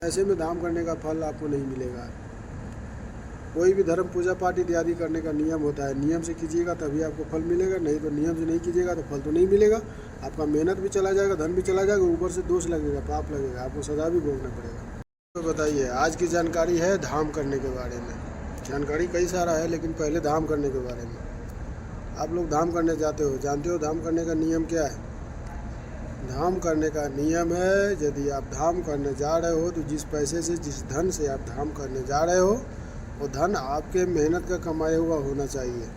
ऐसे में धाम करने का फल आपको नहीं मिलेगा। कोई भी धर्म पूजा पाठ इत्यादि करने का नियम होता है, नियम से कीजिएगा तभी आपको फल मिलेगा, नहीं तो नियम से नहीं कीजिएगा तो फल तो नहीं मिलेगा। आपका मेहनत भी चला जाएगा, धन भी चला जाएगा, ऊपर से दोष लगेगा, पाप लगेगा, आपको सजा भी भोगना पड़ेगा। तो बताइए, आज की जानकारी है धाम करने के बारे में। जानकारी कई सारा है, लेकिन पहले धाम करने के बारे में। आप लोग धाम करने जाते हो, जानते हो धाम करने का नियम क्या है? धाम करने का नियम है, यदि आप धाम करने जा रहे हो तो जिस पैसे से, जिस धन से आप धाम करने जा रहे हो, वो धन आपके मेहनत का कमाया हुआ होना चाहिए।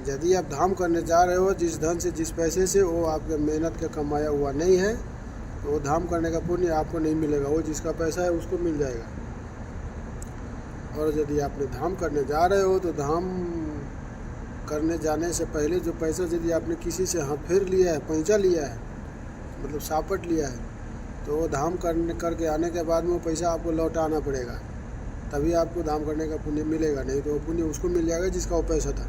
यदि आप धाम करने जा रहे हो जिस धन से, जिस पैसे से, वो आपके मेहनत का कमाया हुआ नहीं है, तो वो धाम करने का पुण्य आपको नहीं मिलेगा। वो जिसका पैसा है उसको मिल जाएगा। और यदि आपने धाम करने जा रहे हो तो धाम करने जाने से पहले जो पैसा यदि आपने किसी से हाथ फेर लिया है, पैंचा लिया है, मतलब सापट लिया है, तो वो धाम करके आने के बाद में वो पैसा आपको लौटाना पड़ेगा, तभी आपको धाम करने का पुण्य मिलेगा। नहीं तो वो पुण्य उसको मिल जाएगा जिसका वो पैसा था।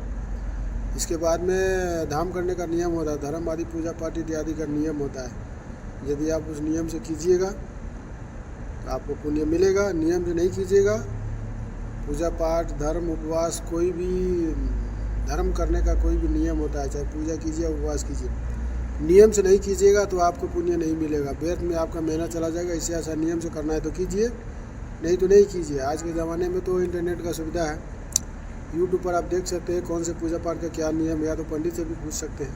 इसके बाद में धाम करने का नियम होता है, धर्म आदि पूजा पाठ इत्यादि का नियम होता है। यदि आप उस नियम से कीजिएगा तो आपको पुण्य मिलेगा, नियम से नहीं कीजिएगा, पूजा पाठ, धर्म, उपवास, कोई भी धर्म करने का कोई भी नियम होता है, चाहे पूजा कीजिए, उपवास कीजिए, नियम से नहीं कीजिएगा तो आपको पुण्य नहीं मिलेगा, व्यर्थ में आपका मेहनत चला जाएगा। इससे ऐसा नियम से करना है तो कीजिए, नहीं तो नहीं कीजिए। आज के ज़माने में तो इंटरनेट का सुविधा है, यूट्यूब पर आप देख सकते हैं कौन से पूजा पाठ का क्या नियम है, या तो पंडित से भी पूछ सकते हैं।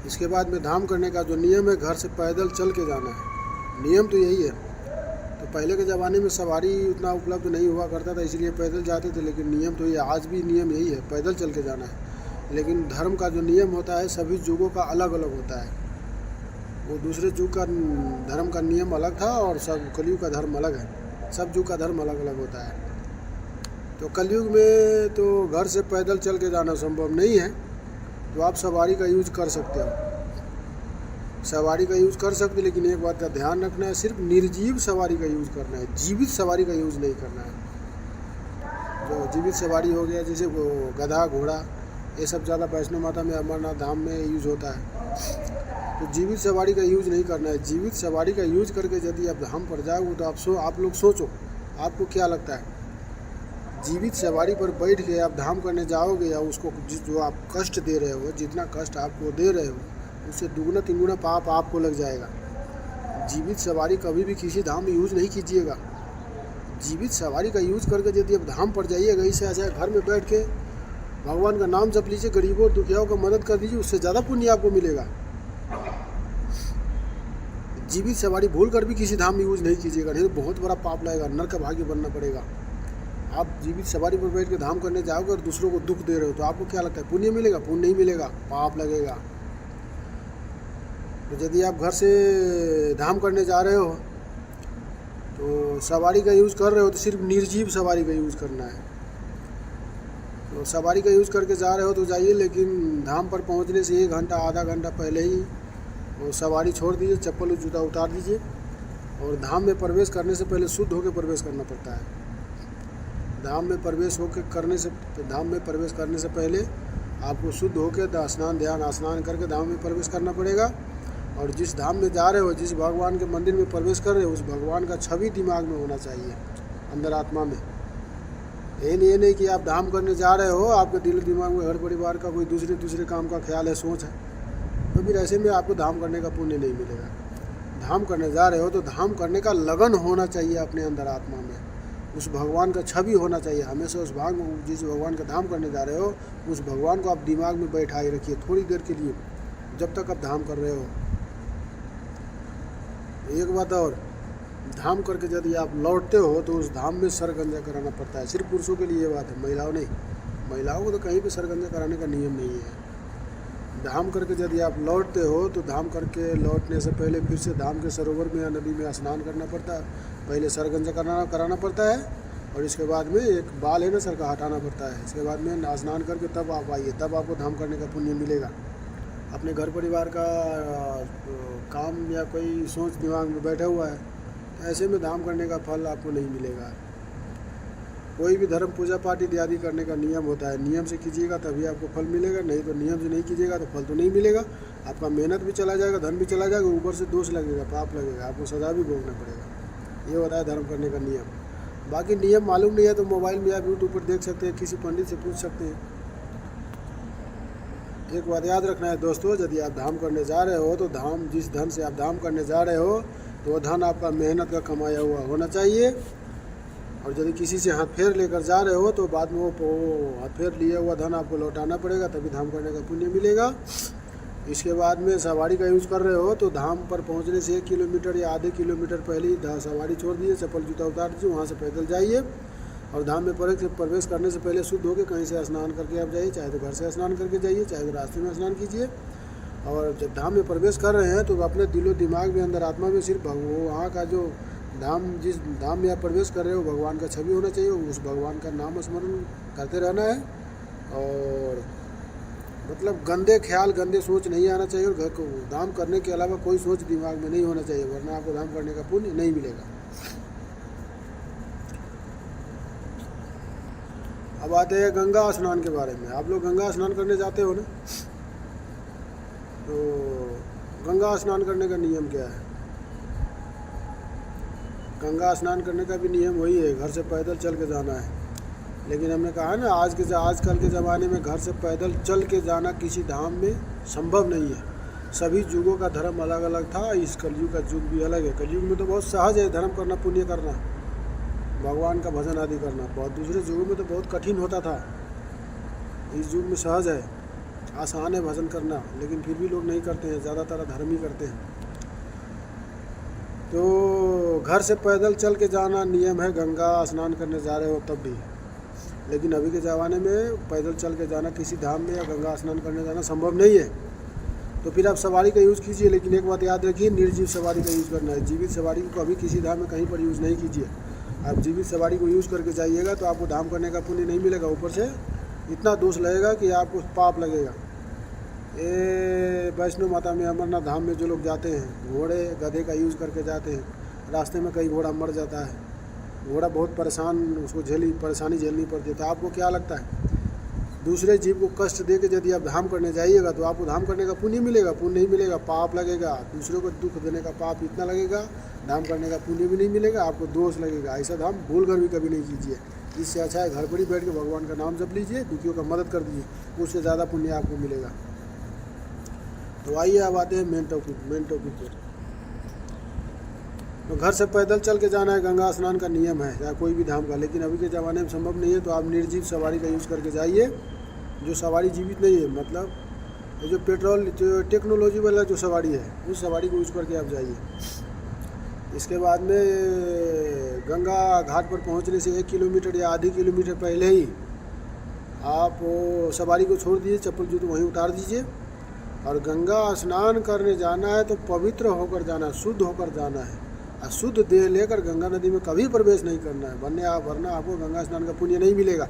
इसके बाद में धाम करने का जो नियम है, घर से पैदल चल के जाना है, नियम तो यही है। तो पहले के ज़माने में सवारी उतना उपलब्ध नहीं हुआ करता था, इसलिए पैदल जाते थे, लेकिन नियम तो ये आज भी नियम यही है, पैदल चल के जाना है। लेकिन धर्म का जो नियम होता है सभी युगों का अलग अलग होता है। वो दूसरे युग का धर्म का नियम अलग था और सब कलयुग का धर्म अलग है, सब युग का धर्म अलग अलग होता है। तो कलयुग में तो घर से पैदल चल के जाना संभव नहीं है, तो आप सवारी का यूज कर सकते हो, सवारी का यूज़ कर सकते, लेकिन एक बात का ध्यान रखना है, सिर्फ निर्जीव सवारी का यूज़ करना है, जीवित सवारी का यूज़ नहीं करना है। जो जीवित सवारी हो गया, जैसे वो गधा, घोड़ा, ये सब ज़्यादा वैष्णो माता में, अमरनाथ धाम में यूज़ होता है। तो जीवित सवारी का यूज़ नहीं करना है। जीवित सवारी का यूज़ करके यदि आप धाम पर जाओगे तो आप लोग सोचो, आपको क्या लगता है, जीवित सवारी पर बैठ के आप धाम करने जाओगे, या उसको जो आप कष्ट दे रहे हो, जितना कष्ट आपको दे रहे हो, उससे दुगना तिगुना पाप आपको लग जाएगा। जीवित सवारी कभी भी किसी धाम में यूज़ नहीं कीजिएगा। जीवित सवारी का यूज़ करके यदि आप धाम पर जाइएगा, इससे अच्छा घर में बैठ के भगवान का नाम जप लीजिए, गरीबों और दुखियाओं का मदद कर दीजिए, उससे ज़्यादा पुण्य आपको मिलेगा। जीवित सवारी भूल कर भी किसी धाम में यूज़ नहीं कीजिएगा, नहीं तो बहुत बड़ा पाप लगेगा, नरक भाग्य बनना पड़ेगा। आप जीवित सवारी पर बैठ के धाम करने जाओगे और दूसरों को दुख दे रहे हो, तो आपको क्या लगता है, पुण्य मिलेगा? पुण्य नहीं मिलेगा, पाप लगेगा। तो यदि आप घर से धाम करने जा रहे हो तो सवारी का यूज़ कर रहे हो, तो सिर्फ निर्जीव सवारी का यूज़ करना है। तो सवारी का यूज़ करके जा रहे हो तो जाइए, लेकिन धाम पर पहुंचने से 1 घंटा, आधा घंटा पहले ही वो सवारी छोड़ दीजिए, चप्पल और जूता उतार दीजिए। और धाम में प्रवेश करने से पहले शुद्ध होकर प्रवेश करना पड़ता है। धाम में प्रवेश करने से पहले आपको शुद्ध होकर स्नान करके धाम में प्रवेश करना पड़ेगा। और जिस धाम में जा रहे हो, जिस भगवान के मंदिर में प्रवेश कर रहे हो, उस भगवान का छवि दिमाग में होना चाहिए, अंदर आत्मा में। ये नहीं कि आप धाम करने जा रहे हो, आपके दिल दिमाग में घर परिवार का कोई दूसरे काम का ख्याल है, सोच है, तो फिर ऐसे में आपको धाम करने का पुण्य नहीं मिलेगा। धाम करने जा रहे हो तो धाम करने का लगन होना चाहिए अपने अंदर आत्मा में, उस भगवान का छवि होना चाहिए हमेशा। जिस भगवान का धाम करने जा रहे हो, उस भगवान को आप दिमाग में बैठाए रखिए थोड़ी देर के लिए, जब तक आप धाम कर रहे हो। एक बात और, धाम करके यदि आप लौटते हो तो उस धाम में सर गंजा कराना पड़ता है। सिर्फ पुरुषों के लिए ये बात है, महिलाओं नहीं। महिलाओं को तो कहीं भी सर गंजा कराने का नियम नहीं है। धाम करके यदि आप लौटते हो तो धाम करके लौटने से पहले फिर से धाम के सरोवर में या नदी में स्नान करना पड़ता है। पहले सर गंजा कराना पड़ता है, और इसके बाद में एक बाल है ना सर का, हटाना पड़ता है। इसके बाद में स्नान करके तब आप आइए, तब आपको धाम करने का पुण्य मिलेगा। अपने घर परिवार का काम या कोई सोच दिमाग में बैठा हुआ है, तो ऐसे में धाम करने का फल आपको नहीं मिलेगा। कोई भी धर्म पूजा पाठ इत्यादि करने का नियम होता है, नियम से कीजिएगा तभी आपको फल मिलेगा, नहीं तो नियम से नहीं कीजिएगा तो फल तो नहीं मिलेगा। आपका मेहनत भी चला जाएगा, धन भी चला जाएगा, ऊपर से दोष लगेगा, पाप लगेगा, आपको सज़ा भी भोगना पड़ेगा। ये होता है धर्म करने का नियम। बाकी नियम मालूम नहीं है तो मोबाइल में आप यूट्यूब पर देख सकते हैं, किसी पंडित से पूछ सकते हैं। एक बात याद रखना है दोस्तों, यदि आप धाम करने जा रहे हो तो धाम, जिस धन से आप धाम करने जा रहे हो तो वह धन आपका मेहनत का कमाया हुआ होना चाहिए। और यदि किसी से हाथ फेर लेकर जा रहे हो तो बाद में वो हाथ फेर लिया हुआ धन आपको लौटाना पड़ेगा, तभी धाम करने का पुण्य मिलेगा। इसके बाद में सवारी का यूज़ कर रहे हो तो धाम पर पहुंचने से 1 किलोमीटर या आधे किलोमीटर पहले ही सवारी छोड़ दीजिए, चप्पल जूता उतार दीजिए, वहाँ से पैदल जाइए। और धाम में प्रवेश करने से पहले शुद्ध होकर कहीं से स्नान करके आप जाइए, चाहे तो घर से स्नान करके जाइए, चाहे तो रास्ते में स्नान कीजिए। और जब धाम में प्रवेश कर रहे हैं तो अपने दिलो दिमाग में, अंदर आत्मा में सिर्फ वहाँ का जो धाम, जिस धाम में आप प्रवेश कर रहे हो भगवान का छवि होना चाहिए, उस भगवान का नाम स्मरण करते रहना है। और मतलब गंदे ख्याल, गंदे सोच नहीं आना चाहिए। और घर को धाम करने के अलावा कोई सोच दिमाग में नहीं होना चाहिए, वरना आपको धाम करने का पुण्य नहीं मिलेगा। अब आते हैं गंगा स्नान के बारे में। आप लोग गंगा स्नान करने जाते हो ना, तो गंगा स्नान करने का नियम क्या है? गंगा स्नान करने का भी नियम वही है, घर से पैदल चल के जाना है। लेकिन हमने कहा ना, आजकल के ज़माने में घर से पैदल चल के जाना किसी धाम में संभव नहीं है। सभी युगों का धर्म अलग अलग था, इस कलयुग का युग भी अलग है। कलयुग में तो बहुत सहज है धर्म करना, पुण्य करना, भगवान का भजन आदि करना। बहुत दूसरे युगों में तो बहुत कठिन होता था। इस युग में सहज है, आसान है भजन करना, लेकिन फिर भी लोग नहीं करते हैं, ज़्यादातर धर्म ही करते हैं। तो घर से पैदल चल के जाना नियम है, गंगा स्नान करने जा रहे हो तब भी। लेकिन अभी के ज़माने में पैदल चल के जाना किसी धाम में या गंगा स्नान करने जाना संभव नहीं है। तो फिर आप सवारी का यूज़ कीजिए, लेकिन एक बात याद रखिए, निर्जीव सवारी का यूज़ करना है। जीवित सवारी को कभी किसी धाम में कहीं पर यूज़ नहीं कीजिए। आप जीवित सवारी को यूज़ करके जाइएगा तो आपको धाम करने का पुण्य नहीं मिलेगा, ऊपर से इतना दोष लगेगा कि आपको पाप लगेगा। ये वैष्णो माता में, अमरनाथ धाम में जो लोग जाते हैं, घोड़े गधे का यूज़ करके जाते हैं, रास्ते में कई घोड़ा मर जाता है, घोड़ा बहुत परेशान, उसको परेशानी झेलनी पड़ती है। तो आपको क्या लगता है, दूसरे जीव को कष्ट दे के यदि आप धाम करने जाइएगा तो आपको धाम करने का पुण्य मिलेगा? पुण्य नहीं मिलेगा, पाप लगेगा। दूसरों को दुख देने का पाप इतना लगेगा, धाम करने का पुण्य भी नहीं मिलेगा, आपको दोष लगेगा। ऐसा धाम भूल कर भी कभी नहीं कीजिए। इससे अच्छा है घर पर ही बैठ के भगवान का नाम जप लीजिए, दुखियों का मदद कर दीजिए, उससे ज़्यादा पुण्य आपको मिलेगा। तो आइए अब आते हैं मेन टॉपिक पर। तो घर से पैदल चल के जाना है, गंगा स्नान का नियम है, या कोई भी धाम का। लेकिन अभी के ज़माने में संभव नहीं है, तो आप निर्जीव सवारी का यूज़ करके जाइए। जो सवारी जीवित नहीं है, मतलब जो पेट्रोल, जो टेक्नोलॉजी वाला जो सवारी है, उस सवारी को यूज़ करके आप जाइए। इसके बाद में गंगा घाट पर पहुंचने से 1 किलोमीटर या आधे किलोमीटर पहले ही आप सवारी को छोड़ दीजिए, चप्पल जूते वहीं उतार दीजिए। और गंगा स्नान करने जाना है तो पवित्र होकर जाना है, शुद्ध होकर जाना है। अशुद्ध देह लेकर गंगा नदी में कभी प्रवेश नहीं करना है, वरना आपको गंगा स्नान का पुण्य नहीं मिलेगा।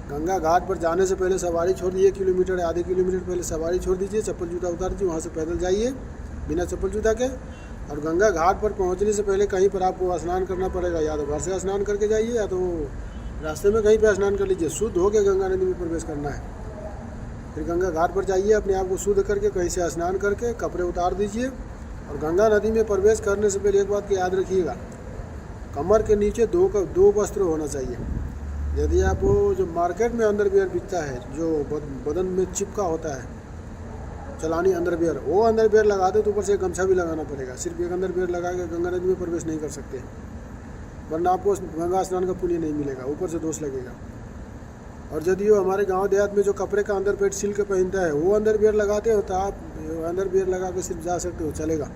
गंगा घाट पर जाने से पहले सवारी छोड़ दीजिए, 1 किलोमीटर आधे किलोमीटर पहले सवारी छोड़ दीजिए, चप्पल जूता उतार दीजिए, वहाँ से पैदल जाइए बिना चप्पल जूता के। और गंगा घाट पर पहुँचने से पहले कहीं पर आपको स्नान करना पड़ेगा, या तो घर से स्नान करके जाइए या तो रास्ते में कहीं पर स्नान कर लीजिए। शुद्ध होकर गंगा नदी में प्रवेश करना है। फिर गंगा घाट पर जाइए, अपने आप को शुद्ध करके कहीं से स्नान करके कपड़े उतार दीजिए। और गंगा नदी में प्रवेश करने से पहले एक बात की याद रखिएगा, कमर के नीचे दो वस्त्र होना चाहिए। यदि आप वो जो मार्केट में अंडरवियर बिकता है, जो बदन में चिपका होता है, चलानी अंडरवियर, वो अंडरवियर लगाते तो ऊपर से एक गमछा भी लगाना पड़ेगा। सिर्फ एक अंडरवियर लगा के गंगा नदी में प्रवेश नहीं कर सकते, वरना आपको गंगा स्नान का पुण्य नहीं मिलेगा, ऊपर से दोष लगेगा। और यदि वो हमारे गांव देहात में जो कपड़े का अंदर पेट सिल के पहनता है, वो अंडरवियर लगाते हो तो आप अंडरवियर लगा के सिर्फ जा सकते हो, चलेगा।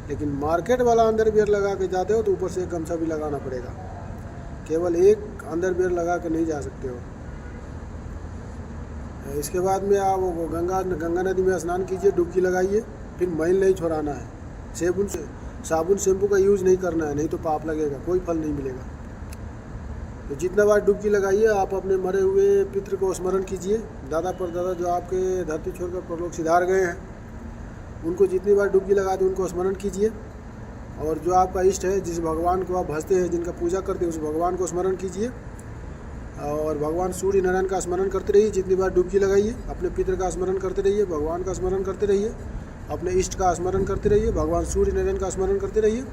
लेकिन मार्केट वाला अंडरवियर लगा के जाते हो तो ऊपर से एक गमछा भी लगाना पड़ेगा, केवल एक अंडरवियर लगा के नहीं जा सकते हो। इसके बाद में आप गंगा नदी में स्नान कीजिए, डुबकी लगाइए। फिर मैल नहीं छोड़ाना है, साबुन शैम्पू का यूज़ नहीं करना है, नहीं तो पाप लगेगा, कोई फल नहीं मिलेगा। तो जितना बार डुबकी लगाइए, आप अपने मरे हुए पितृ को स्मरण कीजिए, दादा परदादा जो आपके धरती छोड़कर परलोक सिधार गए हैं, उनको जितनी बार डुबकी लगाते उनको स्मरण कीजिए। और जो आपका इष्ट है, जिस भगवान को आप भजते हैं, जिनका पूजा करते हैं, उस भगवान को स्मरण कीजिए। और भगवान सूर्य नारायण का स्मरण करते रहिए, जितनी बार डुबकी लगाइए अपने पितृ का स्मरण करते रहिए, भगवान का स्मरण करते रहिए, अपने इष्ट का स्मरण करते रहिए, भगवान सूर्य नारायण का स्मरण करते रहिए,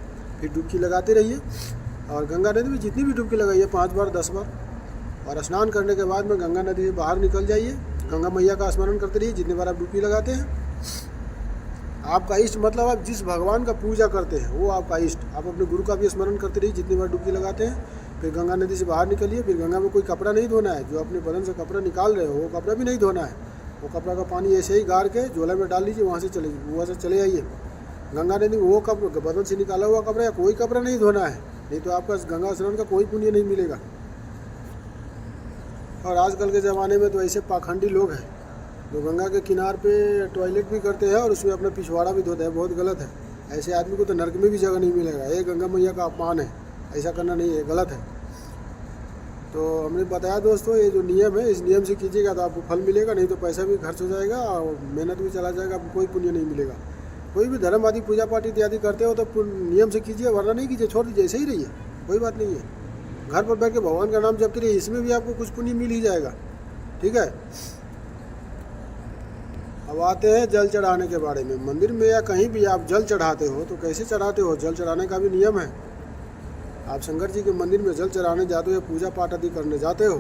फिर डुबकी लगाते रहिए। और गंगा नदी में जितनी भी डुबकी लगाइए 5 बार 10 बार, और स्नान करने के बाद में गंगा नदी से बाहर निकल जाइए, गंगा मैया का स्मरण करते रहिए जितनी बार आप डुबकी लगाते हैं। आपका इष्ट मतलब आप जिस भगवान का पूजा करते हैं वो आपका इष्ट। आप अपने गुरु का भी स्मरण करते रहिए जितनी बार डुबकी लगाते हैं। फिर गंगा नदी से बाहर निकलिए, फिर गंगा में कोई कपड़ा नहीं धोना है, जो अपने बदन से कपड़ा निकाल रहे हो वो कपड़ा भी नहीं धोना है, वो कपड़ा का पानी ऐसे ही गार के झोला में डाल लीजिए, वहाँ से चले आइए गंगा नदी में। वो कपड़ा बदन से निकाला हुआ कपड़ा या कोई कपड़ा नहीं धोना है, नहीं तो आपका गंगा स्नान का कोई पुण्य नहीं मिलेगा। और आजकल के ज़माने में तो ऐसे पाखंडी लोग हैं जो गंगा के किनार पे टॉयलेट भी करते हैं और उसमें अपना पिछवाड़ा भी धोते हैं, बहुत गलत है। ऐसे आदमी को तो नरक में भी जगह नहीं मिलेगा। ये गंगा मैया का अपमान है, ऐसा करना नहीं है, गलत है। तो हमने बताया दोस्तों, ये जो नियम है इस नियम से कीजिएगा तो आपको फल मिलेगा, नहीं तो पैसा भी खर्च हो जाएगा और मेहनत भी चला जाएगा, आपको कोई पुण्य नहीं मिलेगा। कोई भी धर्म आदि पूजा पाठ इत्यादि करते हो तो नियम से कीजिए, वरना नहीं कीजिए, छोड़ दीजिए, ऐसे ही रहिए, कोई बात नहीं है। घर पर बैठ के भगवान का नाम जपते रहिए, इसमें भी आपको कुछ पुण्य मिल ही जाएगा, ठीक है। अब आते हैं जल चढ़ाने के बारे में। मंदिर में या कहीं भी आप जल चढ़ाते हो तो कैसे चढ़ाते हो, जल चढ़ाने का भी नियम है। आप शंकर जी के मंदिर में जल चढ़ाने जाते हो या पूजा पाठ आदि करने जाते हो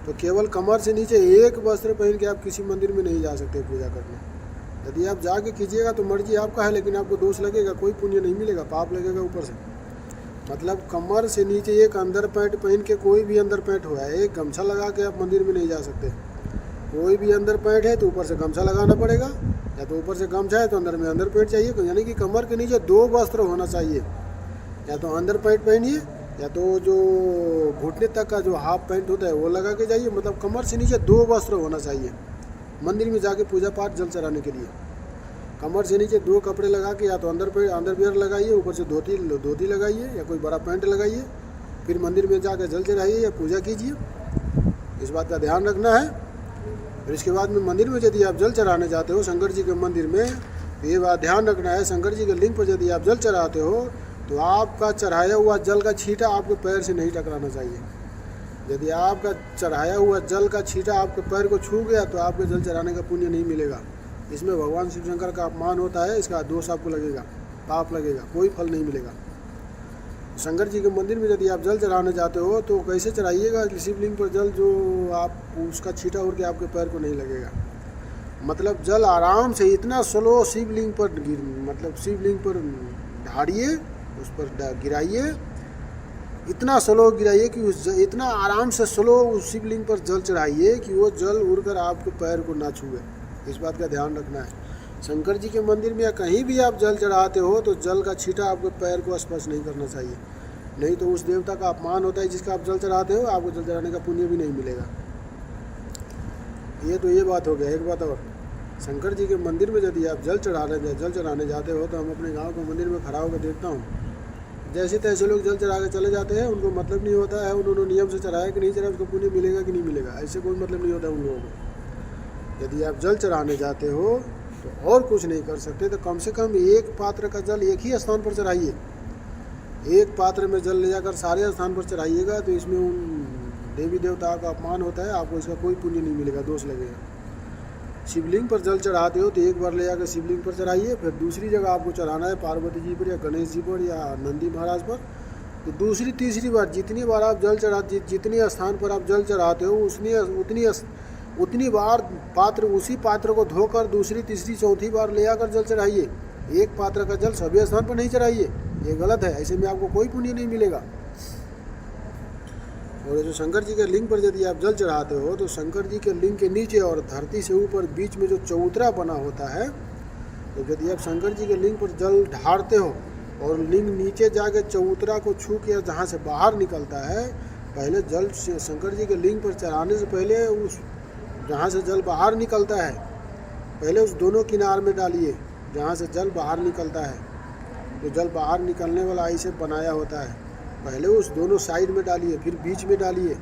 तो केवल कमर से नीचे एक वस्त्र पहन के आप किसी मंदिर में नहीं जा सकते पूजा करने। यदि आप जाके कीजिएगा तो मर्जी आपका है, लेकिन आपको दोष लगेगा, कोई पुण्य नहीं मिलेगा, पाप लगेगा ऊपर से। मतलब कमर से नीचे एक अंदर पैंट पहन के, कोई भी अंदर पैंट हुआ है, एक गमछा लगा के आप मंदिर में नहीं जा सकते। कोई भी अंदर पैंट है तो ऊपर से गमछा लगाना पड़ेगा, या तो ऊपर से गमछा है तो अंदर में अंदर पैंट चाहिए, यानी कि कमर के नीचे 2 वस्त्र होना चाहिए। या तो अंदर पैंट पहनिए या तो जो घुटने तक का जो हाफ पैंट होता है वो लगा के जाइए। मतलब कमर से नीचे 2 वस्त्र होना चाहिए मंदिर में जाके पूजा पाठ जल चढ़ाने के लिए। कमर से नीचे 2 कपड़े लगा के या तो अंदर वियर लगाइए, ऊपर से धोती लगाइए या कोई बड़ा पैंट लगाइए, फिर मंदिर में जाकर जल चढ़ाइए या पूजा कीजिए। इस बात का ध्यान रखना है। फिर इसके बाद में मंदिर में यदि आप जल चढ़ाने जाते हो शंकर जी के मंदिर में, तो ये बात ध्यान रखना है, शंकर जी के लिंग पर यदि आप जल चढ़ाते हो तो आपका चढ़ाया हुआ जल का छींटा आपके पैर से नहीं टकराना चाहिए। यदि आपका चढ़ाया हुआ जल का छींटा आपके पैर को छू गया तो आपके जल चढ़ाने का पुण्य नहीं मिलेगा। इसमें भगवान शिव शंकर का अपमान होता है, इसका दोष आपको लगेगा, पाप लगेगा, कोई फल नहीं मिलेगा। शंकर जी के मंदिर में यदि आप जल चढ़ाने जाते हो तो कैसे चढ़ाइएगा, शिवलिंग पर जल जो आप उसका छींटा उड़ के आपके पैर को नहीं लगेगा। मतलब जल आराम से इतना स्लो शिवलिंग पर ढाड़िए, उस पर गिराइए, इतना स्लो गिराइए कि इतना आराम से स्लो उस शिवलिंग पर जल चढ़ाइए कि वो जल उड़कर आपके पैर को ना छुए। इस बात का ध्यान रखना है। शंकर जी के मंदिर में या कहीं भी आप जल चढ़ाते हो तो जल का छींटा आपके पैर को स्पर्श नहीं करना चाहिए, नहीं तो उस देवता का अपमान होता है जिसका आप जल चढ़ाते हो, आपको जल चढ़ाने का पुण्य भी नहीं मिलेगा। ये बात हो गया। एक बात और, शंकर जी के मंदिर में यदि आप जल चढ़ाने जाते हो तो हम अपने गाँव के मंदिर में खड़ा होकर देखता हूँ, जैसे तैसे लोग जल चढ़ा के चले जाते हैं, उनको मतलब नहीं होता है उन्होंने नियम से चढ़ाया कि नहीं चढ़ाया, उसको पुण्य मिलेगा कि नहीं मिलेगा, ऐसे कोई मतलब नहीं होता उन लोगों को। यदि आप जल चढ़ाने जाते हो तो और कुछ नहीं कर सकते तो कम से कम एक पात्र का जल एक ही स्थान पर चढ़ाइए। एक पात्र में जल ले जाकर सारे स्थान पर चढ़ाइएगा तो इसमें उन देवी देवता का अपमान होता है, आपको इसका कोई पुण्य नहीं मिलेगा, दोष लगेगा। शिवलिंग पर जल चढ़ाते हो तो एक बार ले जाकर शिवलिंग पर चढ़ाइए, फिर दूसरी जगह आपको चढ़ाना है पार्वती जी पर या गणेश जी पर या नंदी महाराज पर, तो दूसरी तीसरी बार जितनी बार आप जितने स्थान पर आप जल चढ़ाते हो उतनी बार उसी पात्र को धोकर दूसरी तीसरी चौथी बार ले आकर जल चढ़ाइए। एक पात्र का जल सभी स्थान पर नहीं चढ़ाइए, ये गलत है, ऐसे में आपको कोई पुण्य नहीं मिलेगा। और जो शंकर जी के लिंग पर यदि आप जल चढ़ाते हो तो शंकर जी के लिंग के नीचे और धरती से ऊपर बीच में जो चबूतरा बना होता है, तो यदि आप शंकर जी के लिंग पर जल ढारते हो और लिंग नीचे जाके चबूतरा को छू के जहाँ से बाहर निकलता है, पहले जल शंकर जी के लिंग पर चढ़ाने से पहले उस जहाँ से जल बाहर निकलता है पहले उस दोनों किनार में डालिए जहाँ से जल बाहर निकलता है। तो जल बाहर निकलने वाला ऐसे बनाया होता है, पहले उस दोनों साइड में डालिए, फिर बीच में डालिए,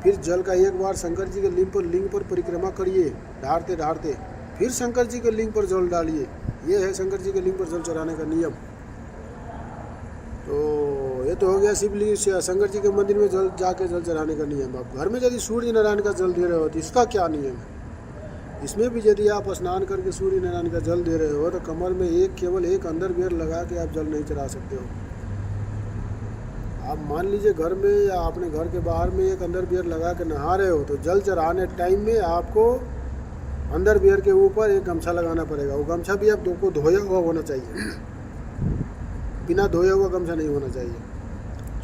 फिर जल का एक बार शंकर जी के लिंग पर परिक्रमा करिए ढारते ढारते, फिर शंकर जी के लिंग पर जल डालिए। ये है शंकर जी के लिंग पर जल चढ़ाने का नियम। तो ये तो हो गया शिवलिंग शंकर जी के मंदिर में जल जाके जल चढ़ाने का नियम। अब घर में यदि सूर्य नारायण का जल दे रहे हो तो इसका क्या नियम है? इसमें भी यदि आप स्नान करके सूर्य नारायण का जल दे रहे हो तो कमर में केवल एक अंडरवियर लगा के आप जल नहीं चढ़ा सकते हो। आप मान लीजिए घर में या अपने घर के बाहर में एक अंडरवियर लगा के नहा रहे हो तो जल चढ़ाने टाइम में आपको अंडरवियर के ऊपर एक गमछा लगाना पड़ेगा। वो गमछा भी आप को धोया हुआ होना चाहिए, बिना धोया हुआ गमछा नहीं होना चाहिए,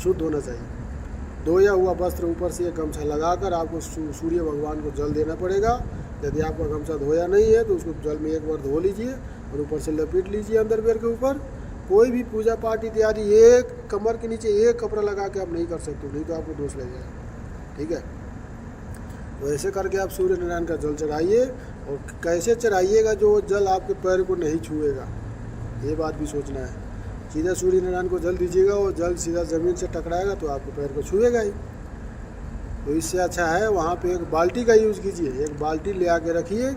शुद्ध होना चाहिए। धोया हुआ वस्त्र ऊपर से एक गमछा लगाकर आपको सूर्य भगवान को जल देना पड़ेगा। यदि आपका गमछा धोया नहीं है तो उसको जल में एक बार धो लीजिए और ऊपर से लपेट लीजिए अंडरवियर के ऊपर। कोई भी पूजा पाठ इत्यादि एक कमर के नीचे एक कपड़ा लगा के आप नहीं कर सकते, नहीं तो आपको दोष लगेगा। ठीक है, तो ऐसे करके आप सूर्य नारायण का जल चढ़ाइए। और कैसे चढ़ाइएगा जो जल आपके पैर को नहीं छुएगा, ये बात भी सोचना है। सीधा सूर्य नारायण को जल दीजिएगा और जल सीधा ज़मीन से टकराएगा तो आपके पैर को छुएगा ही। तो इससे अच्छा है वहाँ पे एक बाल्टी का यूज़ कीजिए। एक बाल्टी ले आके रखिए,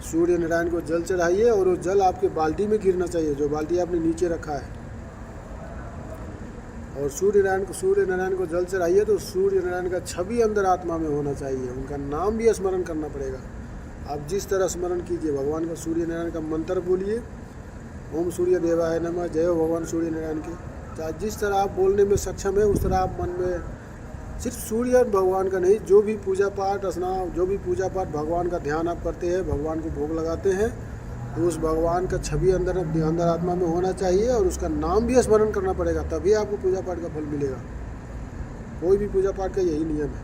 सूर्य नारायण को जल चढ़ाइए और वो जल आपके बाल्टी में गिरना चाहिए, जो बाल्टी आपने नीचे रखा है। और सूर्य नारायण को जल चढ़ाइए तो सूर्य नारायण का छवि अंदर आत्मा में होना चाहिए, उनका नाम भी स्मरण करना पड़ेगा। आप जिस तरह स्मरण कीजिए, भगवान का सूर्य नारायण का मंत्र बोलिए, ओम सूर्य देवाय नमः, जय हो भगवान सूर्य नारायण के। चाहे जिस तरह आप बोलने में सक्षम है उस तरह आप मन में सिर्फ सूर्य और भगवान का नहीं, जो भी पूजा पाठ स्नान, जो भी पूजा पाठ भगवान का ध्यान आप करते हैं, भगवान को भोग लगाते हैं, तो उस भगवान का छवि अंदर आत्मा में होना चाहिए और उसका नाम भी स्मरण करना पड़ेगा, तभी आपको पूजा पाठ का फल मिलेगा। कोई भी पूजा पाठ का यही नियम है।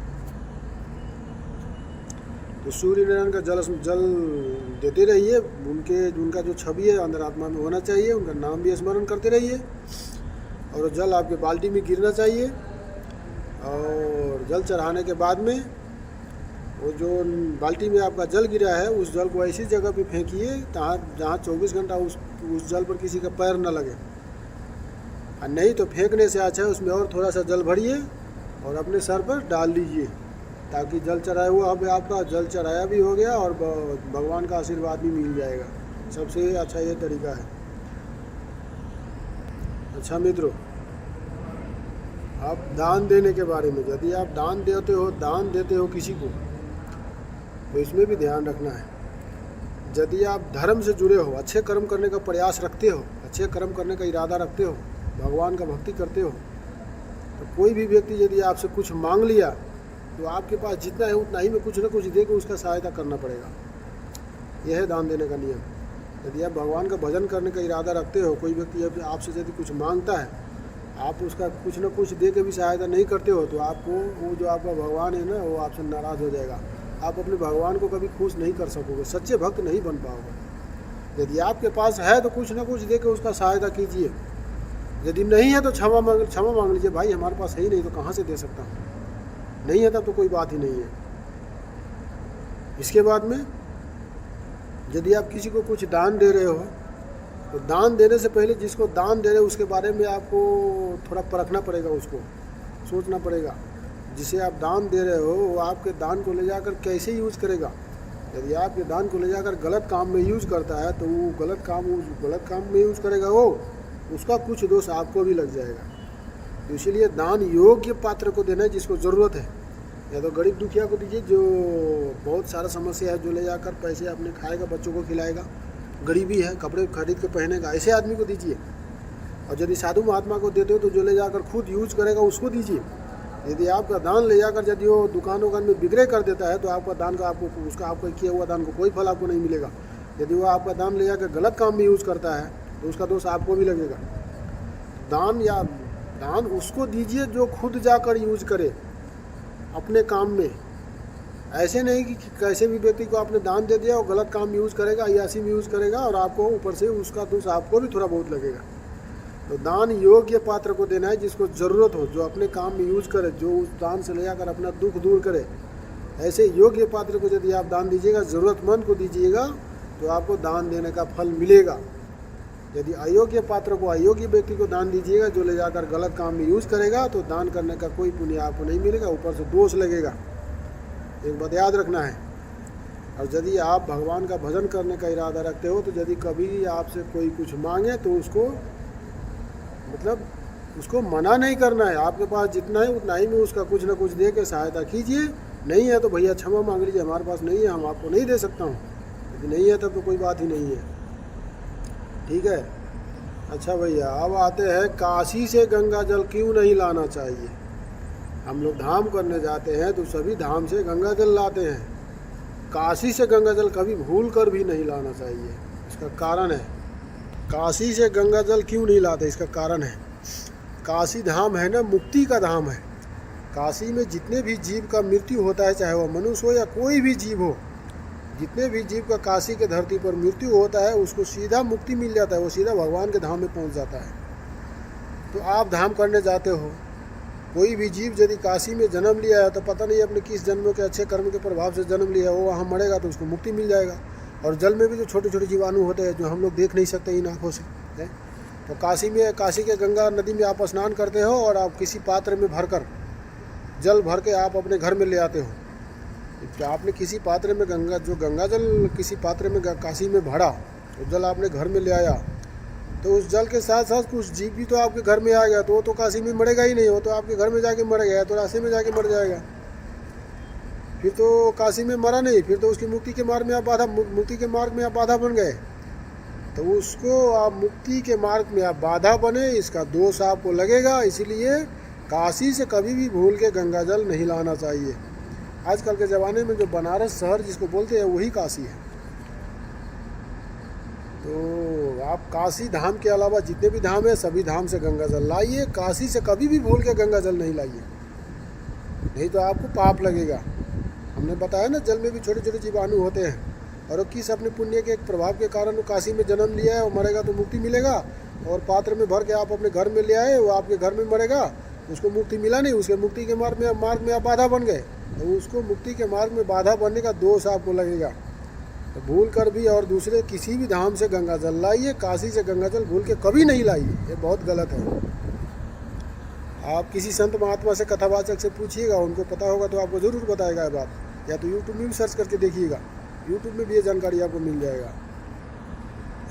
तो सूर्य नारायण का जल देते रहिए, उनका जो छवि है अंदर आत्मा में होना चाहिए, उनका नाम भी स्मरण करते रहिए और जल आपके बाल्टी में गिरना चाहिए। और जल चढ़ाने के बाद में वो जो बाल्टी में आपका जल गिरा है उस जल को ऐसी जगह पे फेंकिए जहाँ 24 घंटा उस जल पर किसी का पैर न लगे। और नहीं तो फेंकने से अच्छा है उसमें और थोड़ा सा जल भरिए और अपने सर पर डाल लीजिए, ताकि जल चढ़ाया हुआ अब आपका जल चढ़ाया भी हो गया और भगवान का आशीर्वाद भी मिल जाएगा। सबसे अच्छा ये तरीका है। अच्छा मित्रों, आप दान देने के बारे में, यदि आप दान देते हो किसी को, तो इसमें भी ध्यान रखना है। यदि आप धर्म से जुड़े हो, अच्छे कर्म करने का प्रयास रखते हो, अच्छे कर्म करने का इरादा रखते हो, भगवान का भक्ति करते हो, तो कोई भी व्यक्ति यदि आपसे कुछ मांग लिया तो आपके पास जितना है उतना ही में कुछ न कुछ दे के उसका सहायता करना पड़ेगा। यह है दान देने का नियम। यदि आप भगवान का भजन करने का इरादा रखते हो, कोई व्यक्ति आपसे यदि कुछ मांगता है, आप उसका कुछ न कुछ दे के भी सहायता नहीं करते हो, तो आपको वो जो आपका भगवान है ना, वो आपसे नाराज़ हो जाएगा। आप अपने भगवान को कभी खुश नहीं कर सकोगे, सच्चे भक्त नहीं बन पाओगे। यदि आपके पास है तो कुछ न कुछ दे के उसका सहायता कीजिए। यदि नहीं है तो क्षमा मांग लीजिए, भाई हमारे पास है ही नहीं तो कहाँ से दे सकता हूँ, नहीं है तब तो कोई बात ही नहीं है। इसके बाद में यदि आप किसी को कुछ दान दे रहे हो तो दान देने से पहले जिसको दान दे रहे हो उसके बारे में आपको थोड़ा परखना पड़ेगा, उसको सोचना पड़ेगा। जिसे आप दान दे रहे हो वो आपके दान को ले जाकर कैसे यूज़ करेगा। यदि आपके दान को ले जाकर गलत काम में यूज़ करता है तो वो गलत काम में यूज़ करेगा, वो उसका कुछ दोष आपको भी लग जाएगा। तो इसीलिए दान योग्य पात्र को देना है जिसको ज़रूरत है। या तो गरीब दुखिया को दीजिए जो बहुत सारा समस्या है, जो ले जाकर पैसे अपने खाएगा, बच्चों को खिलाएगा, गरीबी है, कपड़े खरीद के पहनेगा, ऐसे आदमी को दीजिए। और यदि साधु महात्मा को देते हो तो जो ले जाकर खुद यूज करेगा उसको दीजिए। यदि आपका दान ले जाकर यदि वो दुकान में बिक्रे कर देता है तो आपका दान का आपका किया हुआ दान को कोई फल आपको नहीं मिलेगा। यदि वो आपका दान ले जाकर गलत काम में यूज़ करता है तो उसका दोष आपको भी लगेगा। दान उसको दीजिए जो खुद जाकर यूज करे अपने काम में। ऐसे नहीं कि कैसे भी व्यक्ति को आपने दान दे दिया और गलत काम में यूज़ करेगा, अय्यासी में यूज़ करेगा और आपको ऊपर से उसका दोष आपको भी थोड़ा बहुत लगेगा। तो दान योग्य पात्र को देना है जिसको ज़रूरत हो, जो अपने काम में यूज़ करे, जो उस दान से ले जाकर अपना दुख दूर करे। ऐसे योग्य पात्र को यदि आप दान दीजिएगा, ज़रूरतमंद को दीजिएगा, तो आपको दान देने का फल मिलेगा। यदि अयोग्य पात्र को, अयोग्य व्यक्ति को दान दीजिएगा जो ले जाकर गलत काम में यूज़ करेगा, तो दान करने का कोई पुण्य आपको नहीं मिलेगा, ऊपर से दोष लगेगा। एक बात याद रखना है। और यदि आप भगवान का भजन करने का इरादा रखते हो तो यदि कभी आपसे कोई कुछ मांगे तो उसको मतलब उसको मना नहीं करना है, आपके पास जितना है उतना ही में उसका कुछ ना कुछ दे के सहायता कीजिए। नहीं है तो भैया क्षमा मांग लीजिए, हमारे पास नहीं है, हम आपको नहीं दे सकता हूँ। यदि नहीं है तब तो कोई बात ही नहीं है, ठीक है। अच्छा भैया, अब आते हैं काशी से गंगा जल क्यों नहीं लाना चाहिए। हम लोग धाम करने जाते हैं तो सभी धाम से गंगा जल लाते हैं, काशी से गंगा जल कभी भूल कर भी नहीं लाना चाहिए। इसका कारण है, काशी से गंगा जल क्यों नहीं लाते, इसका कारण है, काशी धाम है ना, मुक्ति का धाम है। काशी में जितने भी जीव का मृत्यु होता है, चाहे वह मनुष्य हो या कोई भी जीव हो, जितने भी जीव का काशी के धरती पर मृत्यु होता है उसको सीधा मुक्ति मिल जाता है, वो सीधा भगवान के धाम में पहुंच जाता है। तो आप धाम करने जाते हो, कोई भी जीव यदि काशी में जन्म लिया है तो पता नहीं अपने किस जन्मों के अच्छे कर्म के प्रभाव से जन्म लिया है, वो वहाँ मरेगा तो उसको मुक्ति मिल जाएगा। और जल में भी जो छोटे छोटे जीवाणु होते हैं जो हम लोग देख नहीं सकते इन आँखों से है, तो काशी के गंगा नदी में आप स्नान करते हो और आप किसी पात्र में भरकर जल भर के आप अपने घर में ले आते हो। तो आपने किसी पात्र में गंगा जल किसी पात्र में काशी में भरा, तो जल आपने घर में ले आया, तो उस जल के साथ साथ कुछ जीव भी तो आपके घर में आ गया, तो वो तो काशी में मरेगा ही नहीं, वो तो आपके घर में जाके मर गया, तो रास्ते में जाके मर जाएगा। फिर तो काशी में मरा नहीं, फिर तो उसकी मुक्ति के मार्ग में आप बाधा बन गए। तो उसको आप मुक्ति के मार्ग में आप बाधा बने, इसका दोष आपको लगेगा। इसीलिए काशी से कभी भी भूल के गंगा जल नहीं लाना चाहिए। आजकल के ज़माने में जो बनारस शहर जिसको बोलते हैं वही काशी है। तो आप काशी धाम के अलावा जितने भी धाम है सभी धाम से गंगा जल लाइए, काशी से कभी भी भूल के गंगा जल नहीं लाइए, नहीं तो आपको पाप लगेगा। हमने बताया ना, जल में भी छोटे छोटे जीवाणु होते हैं, और वो किस अपने पुण्य के एक प्रभाव के कारण वो काशी में जन्म लिया है, वो मरेगा तो मुक्ति मिलेगा। और पात्र में भर के आप अपने घर में ले आए, वो आपके घर में मरेगा, उसको मुक्ति मिला नहीं, उसके मुक्ति के मार्ग में आप बाधा बन गए, तो उसको मुक्ति के मार्ग में बाधा बनने का दोष आपको लगेगा। तो भूल कर भी और दूसरे किसी भी धाम से गंगा जल लाइए, काशी से गंगा जल भूल के कभी नहीं लाइए, ये बहुत गलत है। आप किसी संत महात्मा से, कथावाचक से पूछिएगा, उनको पता होगा तो आपको ज़रूर बताएगा ये बात, या तो यूट्यूब में भी सर्च करके देखिएगा, यूट्यूब में भी ये जानकारी आपको मिल जाएगा।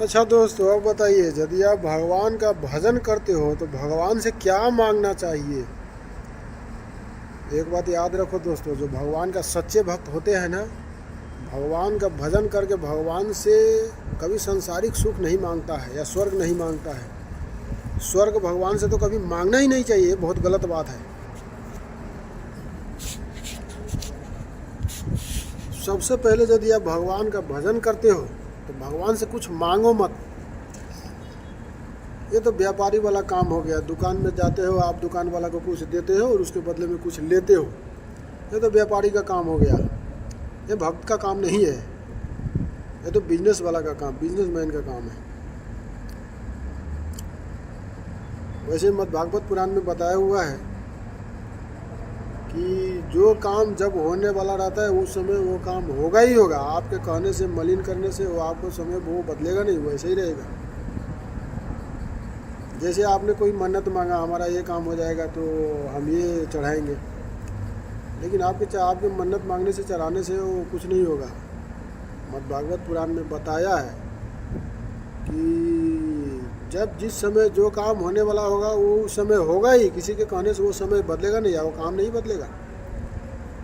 अच्छा दोस्तों, अब बताइए, यदि आप भगवान का भजन करते हो तो भगवान से क्या मांगना चाहिए। एक बात याद रखो दोस्तों, जो भगवान का सच्चे भक्त होते हैं ना, भगवान का भजन करके भगवान से कभी सांसारिक सुख नहीं मांगता है या स्वर्ग नहीं मांगता है। स्वर्ग भगवान से तो कभी मांगना ही नहीं चाहिए, बहुत गलत बात है। सबसे पहले यदि आप भगवान का भजन करते हो तो भगवान से कुछ मांगो मत। ये तो व्यापारी वाला काम हो गया, दुकान में जाते हो आप, दुकान वाला को कुछ देते हो और उसके बदले में कुछ लेते हो, ये तो व्यापारी का काम हो गया, ये भक्त का काम नहीं है, ये तो बिजनेस वाला का काम, बिजनेसमैन का काम है। वैसे भागवत पुराण में बताया हुआ है कि जो काम जब होने वाला रहता है उस समय वो काम होगा ही होगा। आपके कहने से, मलिन करने से वो आपको समय वो बदलेगा नहीं, वैसे ही रहेगा। जैसे आपने कोई मन्नत मांगा, हमारा ये काम हो जाएगा तो हम ये चढ़ाएंगे, लेकिन आपके मन्नत मांगने से, चढ़ाने से वो कुछ नहीं होगा। भागवत पुराण में बताया है कि जब जिस समय जो काम होने वाला होगा वो उस समय होगा ही, किसी के कहने से वो समय बदलेगा नहीं, या वो काम नहीं बदलेगा।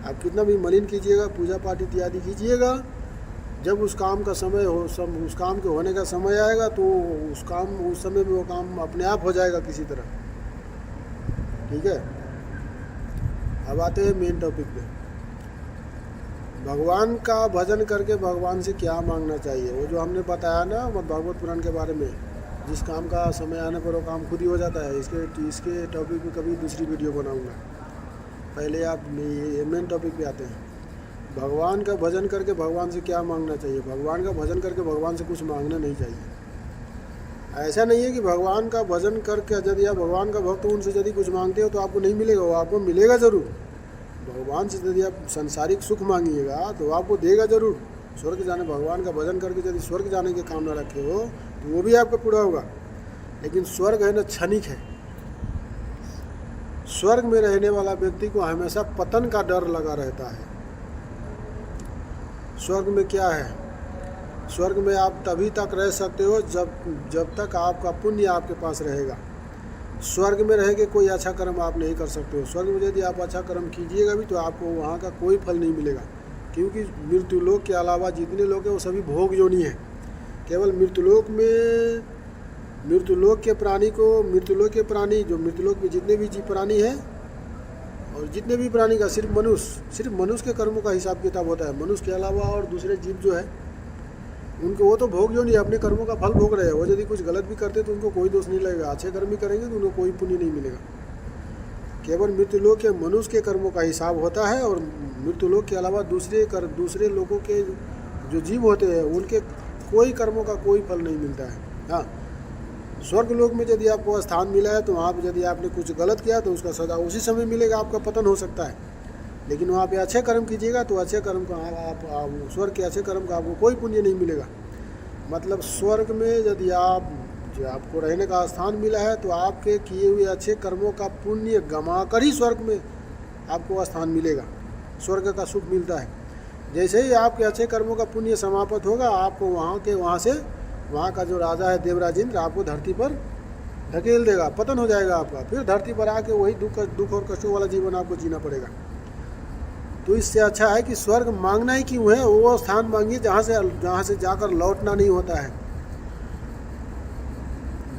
आप कितना भी मलिन कीजिएगा, पूजा पाठ इत्यादि कीजिएगा, जब उस काम का समय हो, उस काम के होने का समय आएगा तो उस समय में वो काम अपने आप हो जाएगा किसी तरह। ठीक है, अब आते हैं मेन टॉपिक पे। भगवान का भजन करके भगवान से क्या मांगना चाहिए, वो जो हमने बताया ना भागवत पुराण के बारे में, जिस काम का समय आने पर वो काम खुद ही हो जाता है। इसके टॉपिक पे कभी दूसरी वीडियो बनाऊंगा। पहले आप मेन टॉपिक पे आते हैं। भगवान का भजन करके भगवान से क्या मांगना चाहिए। भगवान का भजन करके भगवान से कुछ मांगना नहीं चाहिए। ऐसा नहीं है कि भगवान का भजन करके यदि आप भगवान का भक्त उनसे यदि कुछ मांगते हो तो आपको नहीं मिलेगा, वो आपको मिलेगा ज़रूर। भगवान से यदि आप सांसारिक सुख मांगिएगा तो आपको देगा ज़रूर। स्वर्ग जाने, भगवान का भजन करके यदि स्वर्ग जाने के कामना रखे हो तो वो भी आपका पूरा होगा। लेकिन स्वर्ग है ना, क्षणिक है। स्वर्ग में रहने वाला व्यक्ति को हमेशा पतन का डर लगा रहता है। स्वर्ग में क्या है, स्वर्ग में आप तभी तक रह सकते हो जब तक आपका पुण्य आपके पास रहेगा। स्वर्ग में रह के कोई अच्छा कर्म आप नहीं कर सकते हो। स्वर्ग में यदि आप अच्छा कर्म कीजिएगा भी तो आपको वहाँ का कोई फल नहीं मिलेगा, क्योंकि मृत्युलोक के अलावा जितने लोग हैं वो सभी भोग योनि हैं। केवल मृत्युलोक के प्राणी जो मृत्युलोक में जितने भी जीव प्राणी हैं और जितने भी प्राणी का सिर्फ मनुष्य के कर्मों का हिसाब किताब होता है। मनुष्य के अलावा और दूसरे जीव जो है उनको वो तो भोग जो नहीं, अपने कर्मों का फल भोग रहे हैं। वो यदि कुछ गलत भी करते तो उनको कोई दोष नहीं लगेगा, अच्छे कर्म भी करेंगे तो उनको कोई पुण्य नहीं मिलेगा। केवल मृत्युलोक के मनुष्य के कर्मों का हिसाब होता है, और मृत्युलोक के अलावा दूसरे लोगों के जो जीव होते हैं उनके कोई कर्मों का कोई फल नहीं मिलता है। हाँ, स्वर्ग लोक में यदि आपको स्थान मिला है तो वहाँ पर यदि आपने कुछ गलत किया तो उसका सजा उसी समय मिलेगा, आपका पतन हो सकता है। लेकिन वहाँ पे अच्छे कर्म कीजिएगा तो अच्छे कर्म का आप स्वर्ग के अच्छे कर्म का आपको कोई पुण्य नहीं मिलेगा। मतलब स्वर्ग में यदि आपको रहने का स्थान मिला है तो आपके किए हुए अच्छे कर्मों का पुण्य गमा कर ही स्वर्ग में आपको स्थान मिलेगा, स्वर्ग का सुख मिलता है। जैसे ही आपके अच्छे कर्मों का पुण्य समाप्त होगा, आपको वहाँ का जो राजा है देवराज इंद्र आपको धरती पर ढकेल देगा, पतन हो जाएगा आपका। फिर धरती पर आके वही दुख और कष्टों वाला जीवन आपको जीना पड़ेगा। तो इससे अच्छा है कि स्वर्ग मांगना ही क्यों है, वो स्थान मांगिए जहाँ से जाकर लौटना नहीं होता है।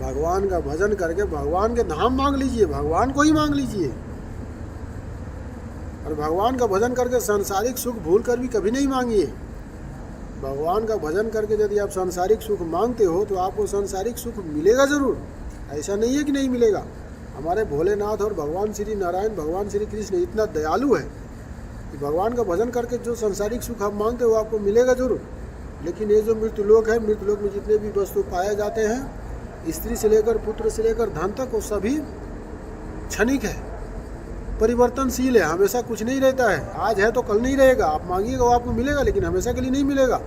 भगवान का भजन करके भगवान के धाम मांग लीजिए, भगवान को ही मांग लीजिए। और भगवान का भजन करके सांसारिक सुख भूल कर भी कभी नहीं मांगिए। भगवान का भजन करके यदि आप सांसारिक सुख मांगते हो तो आपको सांसारिक सुख मिलेगा ज़रूर, ऐसा नहीं है कि नहीं मिलेगा। हमारे भोलेनाथ और भगवान श्री नारायण, भगवान श्री कृष्ण इतना दयालु है कि भगवान का भजन करके जो सांसारिक सुख आप मांगते हो आपको मिलेगा ज़रूर। लेकिन ये जो मृत्युलोक है, मृत्युलोक में जितने भी वस्तु पाए जाते हैं, स्त्री से लेकर पुत्र से लेकर धन तक, वो सभी क्षणिक है, परिवर्तनशील है, हमेशा कुछ नहीं रहता है। आज है तो कल नहीं रहेगा, आप मांगिएगा वो आपको मिलेगा, लेकिन हमेशा के लिए नहीं मिलेगा,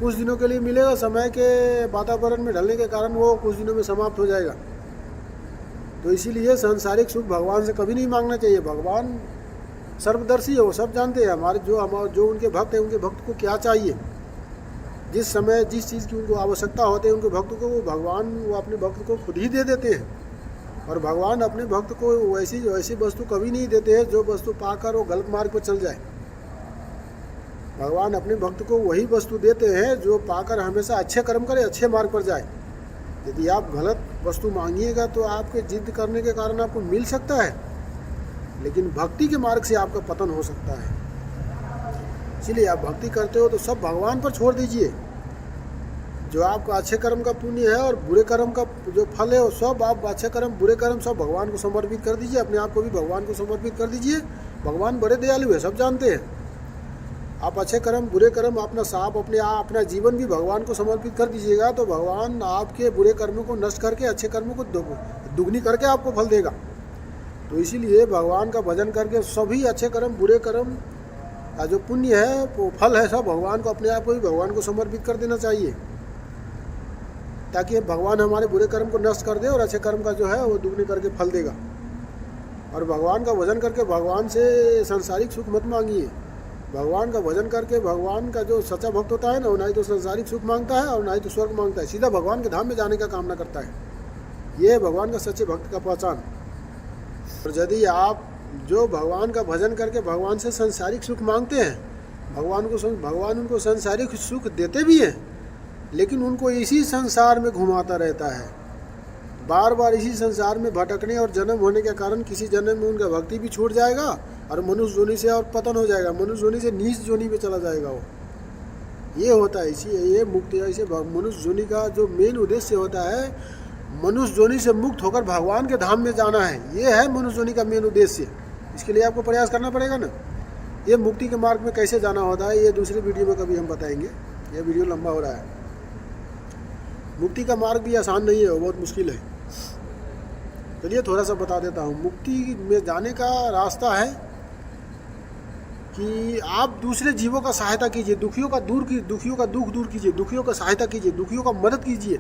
कुछ दिनों के लिए मिलेगा। समय के वातावरण में ढलने के कारण वो कुछ दिनों में समाप्त हो जाएगा। तो इसीलिए सांसारिक सुख भगवान से कभी नहीं मांगना चाहिए। भगवान सर्वदर्शी है, वो सब जानते हैं। हमारे जो उनके भक्त हैं, उनके भक्त को क्या चाहिए, जिस समय जिस चीज़ की उनको आवश्यकता होती है उनके भक्त को, वो अपने भक्त को खुद ही दे देते हैं। और भगवान अपने भक्त को वैसी वस्तु कभी नहीं देते हैं जो वस्तु पाकर वो गलत मार्ग पर चल जाए। भगवान अपने भक्त को वही वस्तु देते हैं जो पाकर हमेशा अच्छे कर्म करे, अच्छे मार्ग पर जाए। यदि आप गलत वस्तु मांगिएगा तो आपके जिद करने के कारण आपको मिल सकता है, लेकिन भक्ति के मार्ग से आपका पतन हो सकता है। इसीलिए आप भक्ति करते हो तो सब भगवान पर छोड़ दीजिए। जो आपका अच्छे कर्म का पुण्य है और बुरे कर्म का जो फल है वो सब आप अच्छे कर्म बुरे कर्म सब भगवान को समर्पित कर दीजिए। अपने आप को भी भगवान को समर्पित कर दीजिए। भगवान बड़े दयालु है, सब जानते हैं। आप अच्छे कर्म बुरे कर्म अपना जीवन भी भगवान को समर्पित कर दीजिएगा तो भगवान आपके बुरे कर्मों को नष्ट करके अच्छे कर्मों को दुगनी करके आपको फल देगा। तो इसीलिए भगवान का भजन करके सभी अच्छे कर्म बुरे कर्म का जो पुण्य है वो फल है सब भगवान को, अपने आप को भी भगवान को समर्पित कर देना चाहिए, ताकि भगवान हमारे बुरे कर्म को नष्ट कर दे और अच्छे कर्म का जो है वो दुगने करके फल देगा। और भगवान का भजन करके भगवान से सांसारिक सुख मत मांगिए। भगवान का भजन करके भगवान का जो सच्चा भक्त होता है ना, वो ना ही तो सांसारिक सुख मांगता है और ना ही तो स्वर्ग मांगता है, सीधा भगवान के धाम में जाने का कामना करता है। ये है भगवान का सच्चे भक्त का पहचान। और यदि आप जो भगवान का भजन करके भगवान से सांसारिक सुख मांगते हैं, भगवान उनको सांसारिक सुख देते भी हैं, लेकिन उनको इसी संसार में घुमाता रहता है। बार बार इसी संसार में भटकने और जन्म होने के कारण किसी जन्म में उनका भक्ति भी छूट जाएगा और मनुष्य जोनि से और पतन हो जाएगा, मनुष्य जोनि से नीच जोनि में चला जाएगा वो। ये होता है, ये मुक्ति। ऐसे मनुष्य जोनि का जो मेन उद्देश्य होता है, मनुष्य जोनि से मुक्त होकर भगवान के धाम में जाना है। ये है मनुष्य जोनि का मेन उद्देश्य। इसके लिए आपको प्रयास करना पड़ेगा ना। ये मुक्ति के मार्ग में कैसे जाना होता है ये दूसरी वीडियो में कभी हम बताएंगे, ये वीडियो लंबा हो रहा है। मुक्ति का मार्ग भी आसान नहीं है, वो बहुत मुश्किल है। चलिए थोड़ा सा बता देता हूँ। मुक्ति में जाने का रास्ता है कि आप दूसरे जीवों का सहायता कीजिए, दुखियों का दुख दूर कीजिए, दुखियों का सहायता कीजिए, दुखियों का मदद कीजिए।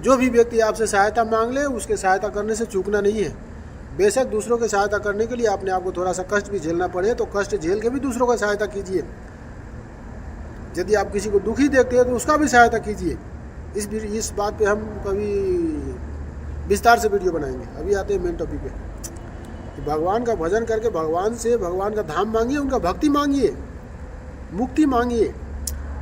जो भी व्यक्ति आपसे सहायता मांग ले उसके सहायता करने से चूकना नहीं है। बेशक दूसरों की सहायता करने के लिए अपने आप को थोड़ा सा कष्ट भी झेलना पड़े तो कष्ट झेल के भी दूसरों का सहायता कीजिए। यदि आप किसी को दुखी देखते हैं तो उसका भी सहायता कीजिए। इस बात पे हम कभी विस्तार से वीडियो बनाएंगे। अभी आते हैं मेन टॉपिक पे कि भगवान का भजन करके भगवान से भगवान का धाम मांगिए, उनका भक्ति मांगिए, मुक्ति मांगिए।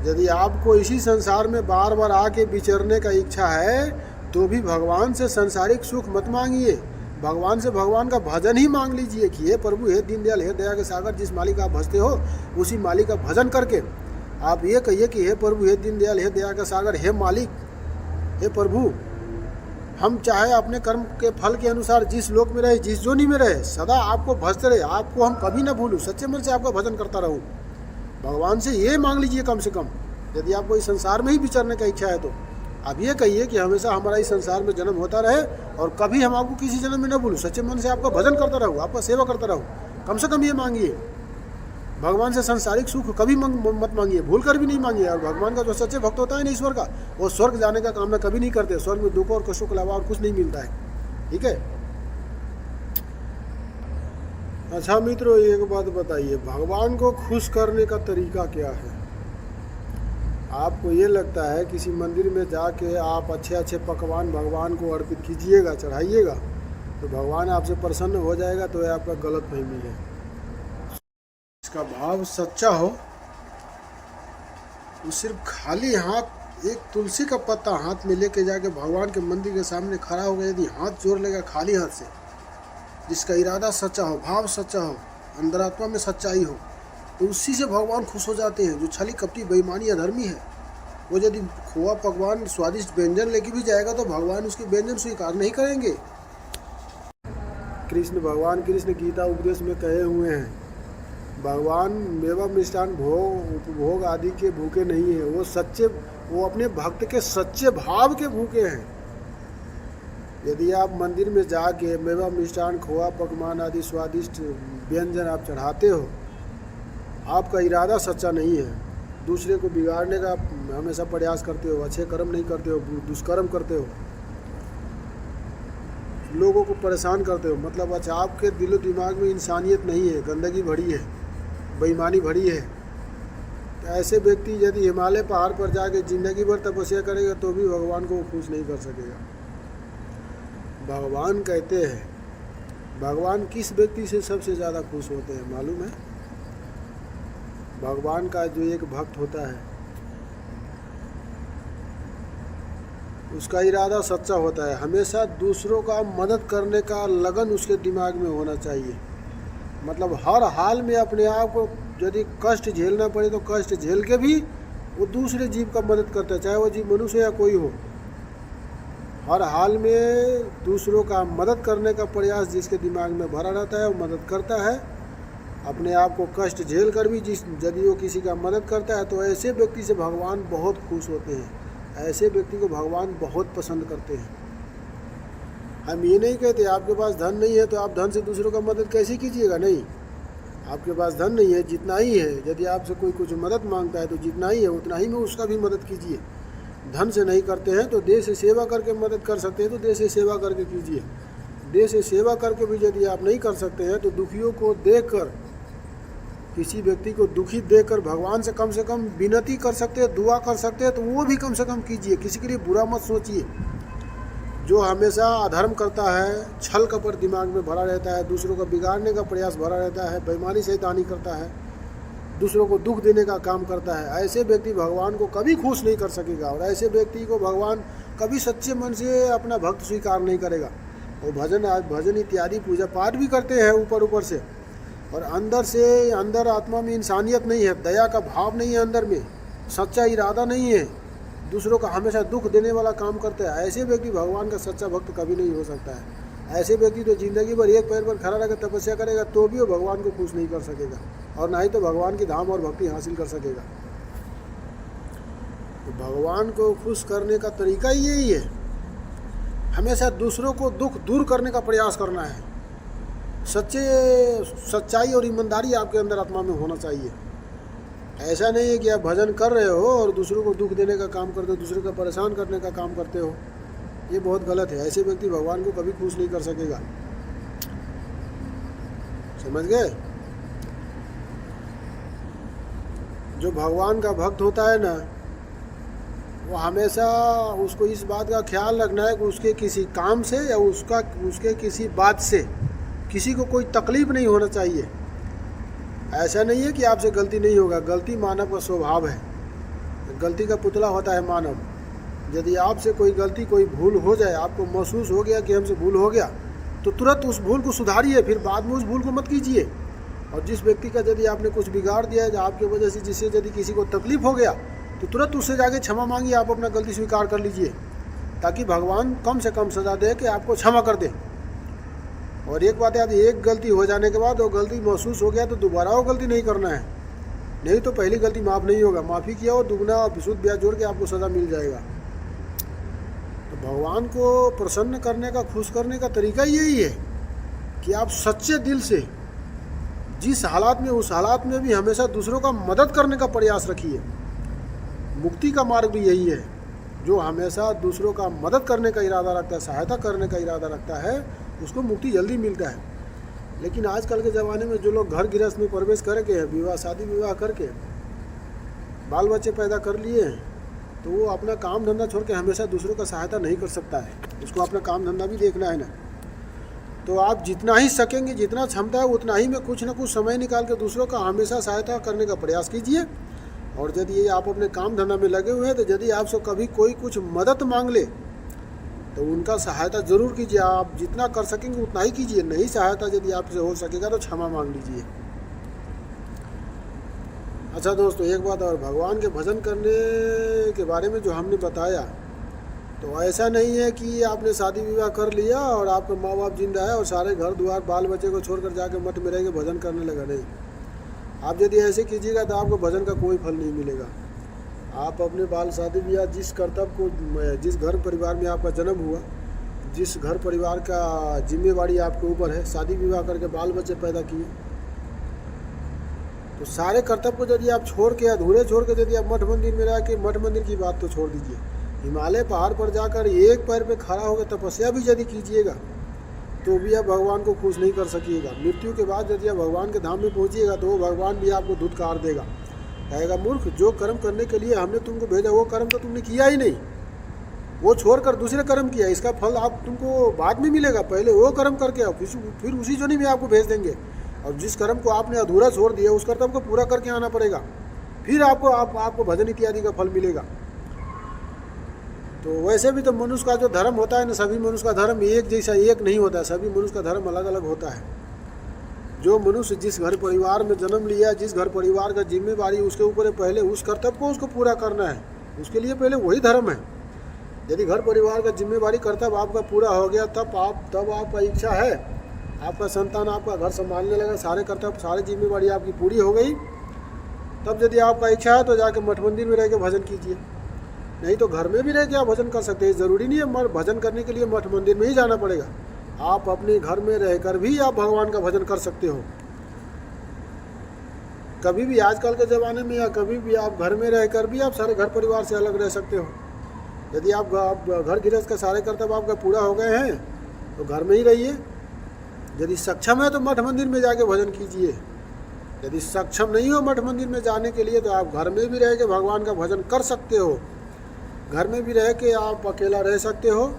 यदि आपको इसी संसार में बार बार आके विचरने का इच्छा है तो भी भगवान से सांसारिक सुख मत मांगिए, भगवान से भगवान का भजन ही मांग लीजिए कि हे प्रभु, हे दीनदयाल, हे दया के सागर, जिस मालिक आप भजते हो उसी मालिक का भजन करके आप ये कहिए कि हे प्रभु, हे दीनदयाल, हे दया का सागर, हे मालिक, हे प्रभु, हम चाहे अपने कर्म के फल के अनुसार जिस लोक में रहे, जिस जोनी में रहे, सदा आपको भजते रहे, आपको हम कभी ना भूलूं, सच्चे मन से आपका भजन करता रहूं। भगवान से ये मांग लीजिए कम से कम। यदि आपको इस संसार में ही विचरने का इच्छा है तो आप ये कहिए कि हमेशा हमारा इस संसार में जन्म होता रहे और कभी हम आपको किसी जन्म में न भूलूं, सच्चे मन से आपका भजन करता रहूं, आपका सेवा करता रहूं। कम से कम ये मांगिए। भगवान से सांसारिक सुख कभी मत मांगिए, भूल कर भी नहीं मांगिए। और भगवान का जो सच्चे भक्त होता है ना ईश्वर का, वो स्वर्ग जाने का कामना कभी नहीं करते। स्वर्ग में दुख और कष्टों के अलावा और कुछ नहीं मिलता है। ठीक है। अच्छा मित्रों, एक बात बताइए, भगवान को खुश करने का तरीका क्या है? आपको ये लगता है किसी मंदिर में जाके आप अच्छे अच्छे पकवान भगवान को अर्पित कीजिएगा, चढ़ाइएगा तो भगवान आपसे प्रसन्न हो जाएगा? तो यह आपका गलत फहमी है। इसका भाव सच्चा हो तो सिर्फ खाली हाथ एक तुलसी का पत्ता हाथ में लेके जाके भगवान के मंदिर के सामने खड़ा होगा, यदि हाथ जोड़ लेगा खाली हाथ से, जिसका इरादा सच्चा हो, भाव सच्चा हो, अंतरात्मा में सच्चाई हो, तो उसी से भगवान खुश हो जाते हैं। जो छली कपटी बेईमानी अधर्मी है, वो यदि खोआ पकवान स्वादिष्ट व्यंजन लेके भी जाएगा तो भगवान उसके व्यंजन स्वीकार नहीं करेंगे। भगवान कृष्ण गीता उपदेश में कहे हुए हैं, भगवान मेवा मिष्ठान भोग उपभोग आदि के भूखे नहीं है, वो अपने भक्त के सच्चे भाव के भूखे हैं। यदि आप मंदिर में जाके मेवा मिष्ठान खोआ पकवान आदि स्वादिष्ट व्यंजन आप चढ़ाते हो, आपका इरादा सच्चा नहीं है, दूसरे को बिगाड़ने का हमेशा प्रयास करते हो, अच्छे कर्म नहीं करते हो, दुष्कर्म करते हो, लोगों को परेशान करते हो, मतलब अच्छा आपके दिलो दिमाग में इंसानियत नहीं है, गंदगी भरी है, बेईमानी भरी है। तो ऐसे व्यक्ति यदि हिमालय पहाड़ पर जाके जिंदगी भर तपस्या करेगा तो भी भगवान को खुश नहीं कर सकेगा। भगवान कहते हैं, भगवान किस व्यक्ति से सबसे ज़्यादा खुश होते हैं मालूम है? भगवान का जो एक भक्त होता है उसका इरादा सच्चा होता है, हमेशा दूसरों का मदद करने का लगन उसके दिमाग में होना चाहिए। मतलब हर हाल में अपने आप को यदि कष्ट झेलना पड़े तो कष्ट झेल के भी वो दूसरे जीव का मदद करता है, चाहे वो जीव मनुष्य या कोई हो। हर हाल में दूसरों का मदद करने का प्रयास जिसके दिमाग में भरा रहता है वो मदद करता है। अपने आप को कष्ट झेल कर भी यदि वो किसी का मदद करता है तो ऐसे व्यक्ति से भगवान बहुत खुश होते हैं, ऐसे व्यक्ति को भगवान बहुत पसंद करते हैं। हम ये नहीं कहते आपके पास धन नहीं है तो आप धन से दूसरों का मदद कैसे कीजिएगा, नहीं। आपके पास धन नहीं है, जितना ही है, यदि आपसे कोई कुछ मदद मांगता है तो जितना ही है उतना ही में उसका भी मदद कीजिए। धन से नहीं करते हैं तो देश से सेवा करके मदद कर सकते हैं तो देश से सेवा करके कीजिए। देश से सेवा करके भी यदि आप नहीं कर सकते हैं तो दुखियों को देखकर, किसी व्यक्ति को दुखी देखकर भगवान से कम विनती कर सकते हैं, दुआ कर सकते हैं तो वो भी कम से कम कीजिए। किसी के लिए बुरा मत सोचिए। जो हमेशा अधर्म करता है, छल कपट दिमाग में भरा रहता है, दूसरों का बिगाड़ने का प्रयास भरा रहता है, बेईमानी शैतानी करता है, दूसरों को दुख देने का काम करता है, ऐसे व्यक्ति भगवान को कभी खुश नहीं कर सकेगा। और ऐसे व्यक्ति को भगवान कभी सच्चे मन से अपना भक्त स्वीकार नहीं करेगा। वो भजन इत्यादि पूजा पाठ भी करते हैं ऊपर से, और अंदर से अंदर आत्मा में इंसानियत नहीं है, दया का भाव नहीं है, अंदर में सच्चा इरादा नहीं है, दूसरों का हमेशा दुख देने वाला काम करते हैं। ऐसे व्यक्ति भगवान का सच्चा भक्त कभी नहीं हो सकता है। ऐसे व्यक्ति तो जिंदगी भर एक पैर पर खड़ा रहकर तपस्या करेगा तो भी वो भगवान को खुश नहीं कर सकेगा, और ना ही तो भगवान की धाम और भक्ति हासिल कर सकेगा। तो भगवान को खुश करने का तरीका ही यही है, हमेशा दूसरों को दुख दूर करने का प्रयास करना है। सच्चाई और ईमानदारी आपके अंदर आत्मा में होना चाहिए। ऐसा नहीं है कि आप भजन कर रहे हो और दूसरों को दुख देने का काम करते हो, दूसरों को परेशान करने का काम करते हो, ये बहुत गलत है। ऐसे व्यक्ति भगवान को कभी खुश नहीं कर सकेगा। समझ गए? जो भगवान का भक्त होता है ना, वो हमेशा उसको इस बात का ख्याल रखना है कि उसके किसी काम से या उसके किसी बात से किसी को कोई तकलीफ़ नहीं होना चाहिए। ऐसा नहीं है कि आपसे गलती नहीं होगा, गलती मानव का स्वभाव है, गलती का पुतला होता है मानव। यदि आपसे कोई गलती कोई भूल हो जाए, आपको महसूस हो गया कि हमसे भूल हो गया, तो तुरंत उस भूल को सुधारिए, फिर बाद में उस भूल को मत कीजिए। और जिस व्यक्ति का यदि आपने कुछ बिगाड़ दिया है आपकी वजह से, जिससे यदि किसी को तकलीफ़ हो गया, तो तुरंत उससे जाके क्षमा मांगिए, आप अपना गलती स्वीकार कर लीजिए, ताकि भगवान कम से कम सज़ा दे कि आपको क्षमा कर दे। और एक बात याद, एक गलती हो जाने के बाद वो गलती महसूस हो गया तो दोबारा वो गलती नहीं करना है, नहीं तो पहली गलती माफ़ नहीं होगा। माफ़ी किया हो दुगना और विशुद्ध ब्याज जोड़ के आपको सज़ा मिल जाएगा। तो भगवान को प्रसन्न करने का, खुश करने का तरीका यही है कि आप सच्चे दिल से जिस हालात में, उस हालात में भी हमेशा दूसरों का मदद करने का प्रयास रखिए। मुक्ति का मार्ग भी यही है, जो हमेशा दूसरों का मदद करने का इरादा रखता है, सहायता करने का इरादा रखता है, उसको मुक्ति जल्दी मिलता है। लेकिन आजकल के ज़माने में जो लोग घर गृहस्थ में प्रवेश करके विवाह, शादी विवाह करके बाल बच्चे पैदा कर लिए हैं, तो वो अपना काम धंधा छोड़ के हमेशा दूसरों का सहायता नहीं कर सकता है, उसको अपना काम धंधा भी देखना है ना। तो आप जितना ही सकेंगे, जितना क्षमता है उतना ही में कुछ ना कुछ समय निकाल के दूसरों का हमेशा सहायता करने का प्रयास कीजिए। और यदि आप अपने काम धंधा में लगे हुए हैं तो यदि आपसे कभी कोई कुछ मदद मांग ले तो उनका सहायता ज़रूर कीजिए। आप जितना कर सकेंगे उतना ही कीजिए, नहीं सहायता यदि आपसे हो सकेगा तो क्षमा मांग लीजिए। अच्छा दोस्तों, एक बात और, भगवान के भजन करने के बारे में जो हमने बताया, तो ऐसा नहीं है कि आपने शादी विवाह कर लिया और आपका माँ बाप जिंदा है और सारे घर द्वार बाल बच्चे को छोड़कर जाके मठ में रह के भजन करने लगा, नहीं। आप यदि ऐसे कीजिएगा तो आपको भजन का कोई फल नहीं मिलेगा। आप अपने बाल शादी ब्याह, जिस कर्तव्य को, जिस घर परिवार में आपका जन्म हुआ, जिस घर परिवार का जिम्मेवारी आपके ऊपर है, शादी विवाह करके बाल बच्चे पैदा किए, तो सारे कर्तव्य को यदि आप छोड़ के, अधूरे छोड़ के यदि आप मठ मंदिर में रह के, मठ मंदिर की बात तो छोड़ दीजिए, हिमालय पहाड़ पर जाकर एक पैर पे खड़ा होकर तपस्या भी यदि कीजिएगा तो भी आप भगवान को खुश नहीं कर सकिएगा। मृत्यु के बाद यदि आप भगवान के धाम में पहुँचिएगा तो वो भगवान भी आपको धुतकार देगा, कहेगा मूर्ख, जो कर्म करने के लिए हमने तुमको भेजा वो कर्म तो तुमने किया ही नहीं, वो छोड़कर दूसरे कर्म किया, इसका फल आप तुमको बाद में मिलेगा, पहले वो कर्म करके आओ, फिर उसी जोनी में आपको भेज देंगे। और जिस कर्म को आपने अधूरा छोड़ दिया उस कर्तव्य को पूरा करके आना पड़ेगा, फिर आपको भजन इत्यादि का फल मिलेगा। तो वैसे भी तो मनुष्य का जो धर्म होता है ना, सभी मनुष्य का धर्म एक जैसा एक नहीं होता है, सभी मनुष्य का धर्म अलग अलग होता है। जो मनुष्य जिस घर परिवार में जन्म लिया, जिस घर परिवार का जिम्मेवारी उसके ऊपर है, पहले उस कर्तव्य को उसको पूरा करना है, उसके लिए पहले वही धर्म है। यदि घर परिवार का जिम्मेवारी कर्तव्य आपका पूरा हो गया, तब आपका इच्छा है, आपका संतान आपका घर संभालने लगा, सारे कर्तव्य, सारी जिम्मेवारी आपकी पूरी हो गई, तब यदि आपका इच्छा है तो जाके मठ मंदिर में रह के भजन कीजिए, नहीं तो घर में भी रह के आप भजन कर सकते हैं। ज़रूरी नहीं है भजन करने के लिए मठ मंदिर में ही जाना पड़ेगा, आप अपने घर में रहकर भी आप भगवान का भजन कर सकते हो। कभी भी आजकल के ज़माने में या कभी भी आप घर में रहकर भी आप सारे घर परिवार से अलग रह सकते हो। यदि आप घर गृहस्थ का सारे कर्तव्य आपका पूरा हो गए हैं तो घर में ही रहिए, यदि सक्षम है तो मठ मंदिर में जाके भजन कीजिए, यदि सक्षम नहीं हो मठ मंदिर में जाने के लिए तो आप घर में भी रह के भगवान का भजन कर सकते हो। घर में भी रह के आप अकेला रह सकते हो,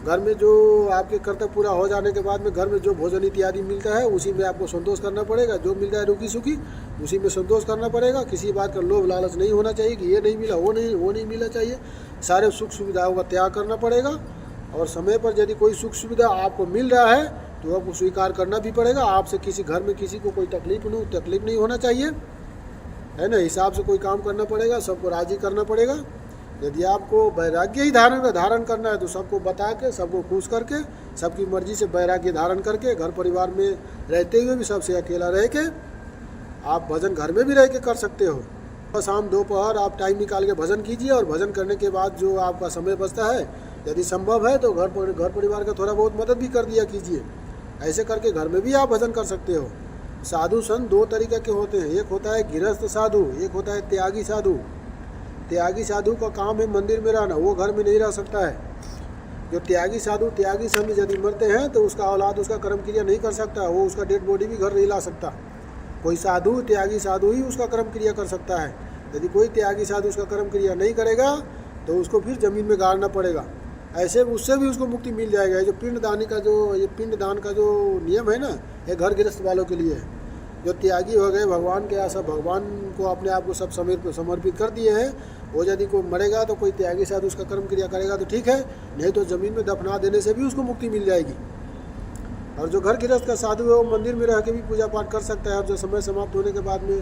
घर में जो आपके कर्तव्य पूरा हो जाने के बाद में घर में जो भोजन इत्यादि मिलता है उसी में आपको संतोष करना पड़ेगा, जो मिलता है रुकी सुखी उसी में संतोष करना पड़ेगा। किसी बात का लोभ लालच नहीं होना चाहिए कि ये नहीं मिला वो नहीं मिलना चाहिए। सारे सुख सुविधाओं का त्याग करना पड़ेगा और समय पर यदि कोई सुख सुविधा आपको मिल रहा है तो आपको स्वीकार करना भी पड़ेगा। आपसे किसी घर में किसी को कोई तकलीफ नहीं होना चाहिए, है ना। हिसाब से कोई काम करना पड़ेगा, सबको राजी करना पड़ेगा। यदि आपको वैराग्य ही धारण करना है तो सबको बता के, सबको खुश करके, सबकी मर्जी से वैराग्य धारण करके, घर परिवार में रहते हुए भी सबसे अकेला रह के आप भजन घर में भी रह के कर सकते हो। शाम दोपहर आप टाइम निकाल के भजन कीजिए और भजन करने के बाद जो आपका समय बचता है यदि संभव है तो घर परिवार का थोड़ा बहुत मदद भी कर दिया कीजिए। ऐसे करके घर में भी आप भजन कर सकते हो। साधु संत दो तरीके के होते हैं, एक होता है गृहस्थ साधु, एक होता है त्यागी साधु। त्यागी साधु का काम है मंदिर में रहना, वो घर में नहीं रह सकता है। जो त्यागी साधु त्यागी समय यदि मरते हैं तो उसका औलाद उसका कर्म क्रिया नहीं कर सकता, वो उसका डेड बॉडी भी घर नहीं ला सकता। कोई साधु त्यागी साधु ही उसका कर्म क्रिया कर सकता है। यदि कोई त्यागी साधु उसका कर्म क्रिया नहीं करेगा तो उसको फिर ज़मीन में गाड़ना पड़ेगा। ऐसे उससे भी उसको मुक्ति मिल जाएगा। जो पिंडदान का जो नियम है ना, ये घर गृहस्थ वालों के लिए है। जो त्यागी हो गए, भगवान के सब भगवान को अपने आप को सब समर्पित कर दिए हैं, वो यदि कोई मरेगा तो कोई त्यागी साथ उसका कर्म क्रिया करेगा तो ठीक है, नहीं तो ज़मीन में दफना देने से भी उसको मुक्ति मिल जाएगी। और जो घर गृहस्थ का साधु है वो मंदिर में रह के भी पूजा पाठ कर सकता है। और जो समय समाप्त होने के बाद में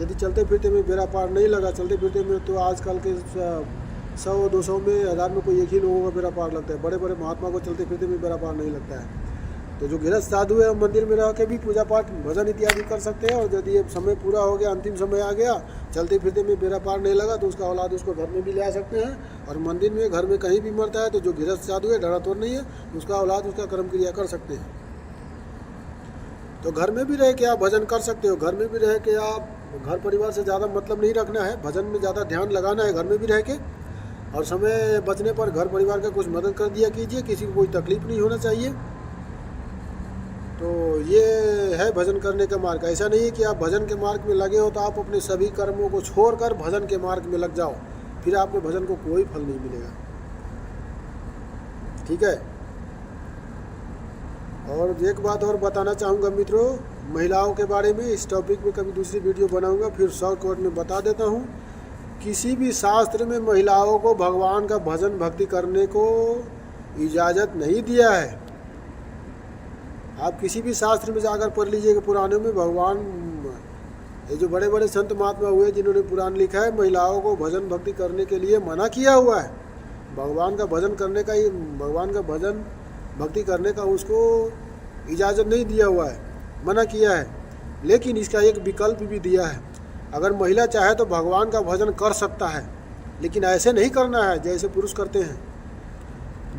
यदि चलते फिरते में बेड़ा पार नहीं लगा, चलते फिरते में तो आजकल के 100-200 में 1000 में कोई एक ही लोगों का बेड़ा पार लगता है। बड़े बड़े महात्मा को चलते फिरते में बेड़ा पार नहीं लगता है। तो जो गृहस्थ साधु है मंदिर में रह के भी पूजा पाठ भजन इत्यादि कर सकते हैं। और यदि ये समय पूरा हो गया, अंतिम समय आ गया, चलते फिरते में बेड़ा पार नहीं लगा, तो उसका औलाद उसको घर में भी ले आ सकते हैं। और मंदिर में, घर में कहीं भी मरता है तो जो गृहस्थ साधु है, डरा तोड़ नहीं है, उसका औलाद उसका कर्म क्रिया कर सकते हैं। तो घर में भी रह के आप भजन कर सकते हो। घर में भी रह के आप, घर परिवार से ज़्यादा मतलब नहीं रखना है, भजन में ज़्यादा ध्यान लगाना है घर में भी रह के। और समय बचने पर घर परिवार का कुछ मदद कर दिया कीजिए, किसी को कोई तकलीफ नहीं होना चाहिए। तो ये है भजन करने का मार्ग। ऐसा नहीं है कि आप भजन के मार्ग में लगे हो तो आप अपने सभी कर्मों को छोड़कर भजन के मार्ग में लग जाओ, फिर आपके भजन को कोई फल नहीं मिलेगा। ठीक है। और एक बात और बताना चाहूँगा मित्रों, महिलाओं के बारे में। इस टॉपिक में कभी दूसरी वीडियो बनाऊँगा, फिर शॉर्टकट में बता देता हूँ। किसी भी शास्त्र में महिलाओं को भगवान का भजन भक्ति करने को इजाज़त नहीं दिया है। आप किसी भी शास्त्र में जाकर पढ़ लीजिएगा, पुराणों में भगवान, ये जो बड़े बड़े संत महात्मा हुए जिन्होंने पुराण लिखा है, महिलाओं को भजन भक्ति करने के लिए मना किया हुआ है। भगवान का भजन करने का, ही भगवान का भजन भक्ति करने का उसको इजाज़त नहीं दिया हुआ है, मना किया है। लेकिन इसका एक विकल्प भी दिया है। अगर महिला चाहे तो भगवान का भजन कर सकता है, लेकिन ऐसे नहीं करना है जैसे पुरुष करते हैं।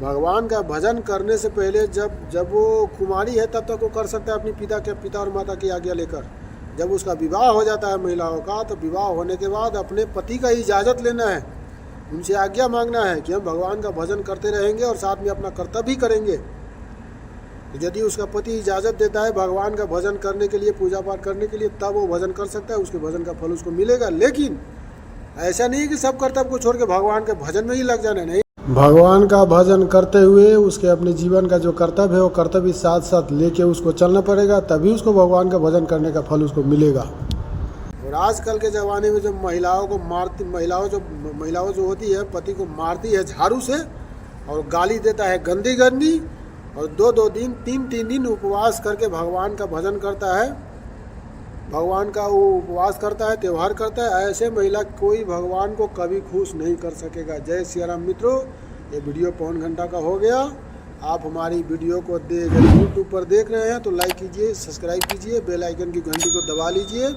भगवान का भजन करने से पहले जब वो कुमारी है तब तक वो कर सकता है, अपनी पिता और माता की आज्ञा लेकर। जब उसका विवाह हो जाता है महिलाओं का, तो विवाह होने के बाद अपने पति का इजाज़त लेना है, उनसे आज्ञा मांगना है कि हम भगवान का भजन करते रहेंगे और साथ में अपना कर्तव्य भी करेंगे। यदि उसका पति इजाज़त देता है भगवान का भजन करने के लिए, पूजा पाठ करने के लिए, तब वो भजन कर सकता है, उसके भजन का फल उसको मिलेगा। लेकिन ऐसा नहीं है कि सब कर्तव्य को छोड़ के भगवान के भजन में ही लग जाना, नहीं। भगवान का भजन करते हुए उसके अपने जीवन का जो कर्तव्य है वो कर्तव्य साथ साथ लेके उसको चलना पड़ेगा, तभी उसको भगवान का भजन करने का फल उसको मिलेगा। और आजकल के ज़माने में जो महिलाओं जो होती है, पति को मारती है झाड़ू से और गाली देता है गंदी गंदी, और 2-2 दिन 3-3 दिन उपवास करके भगवान का भजन करता है, भगवान का वो उपवास करता है, त्यौहार करता है, ऐसे महिला कोई भगवान को कभी खुश नहीं कर सकेगा। जय सिया राम मित्रों, ये वीडियो 1.25 घंटा का हो गया। आप हमारी वीडियो को अगर यूट्यूब पर देख रहे हैं तो लाइक कीजिए, सब्सक्राइब कीजिए, बेल आइकन की घंटी को दबा लीजिए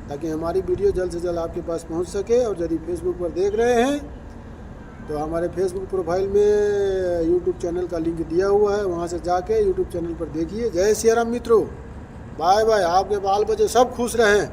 ताकि हमारी वीडियो जल्द से जल्द आपके पास पहुंच सके। और यदि फेसबुक पर देख रहे हैं तो हमारे फेसबुक प्रोफाइल में यूट्यूब चैनल का लिंक दिया हुआ है, वहां से जाके यूट्यूब चैनल पर देखिए। जय सिया राम मित्रों, बाय बाय। आपके बाल बच्चे सब खुश रहें।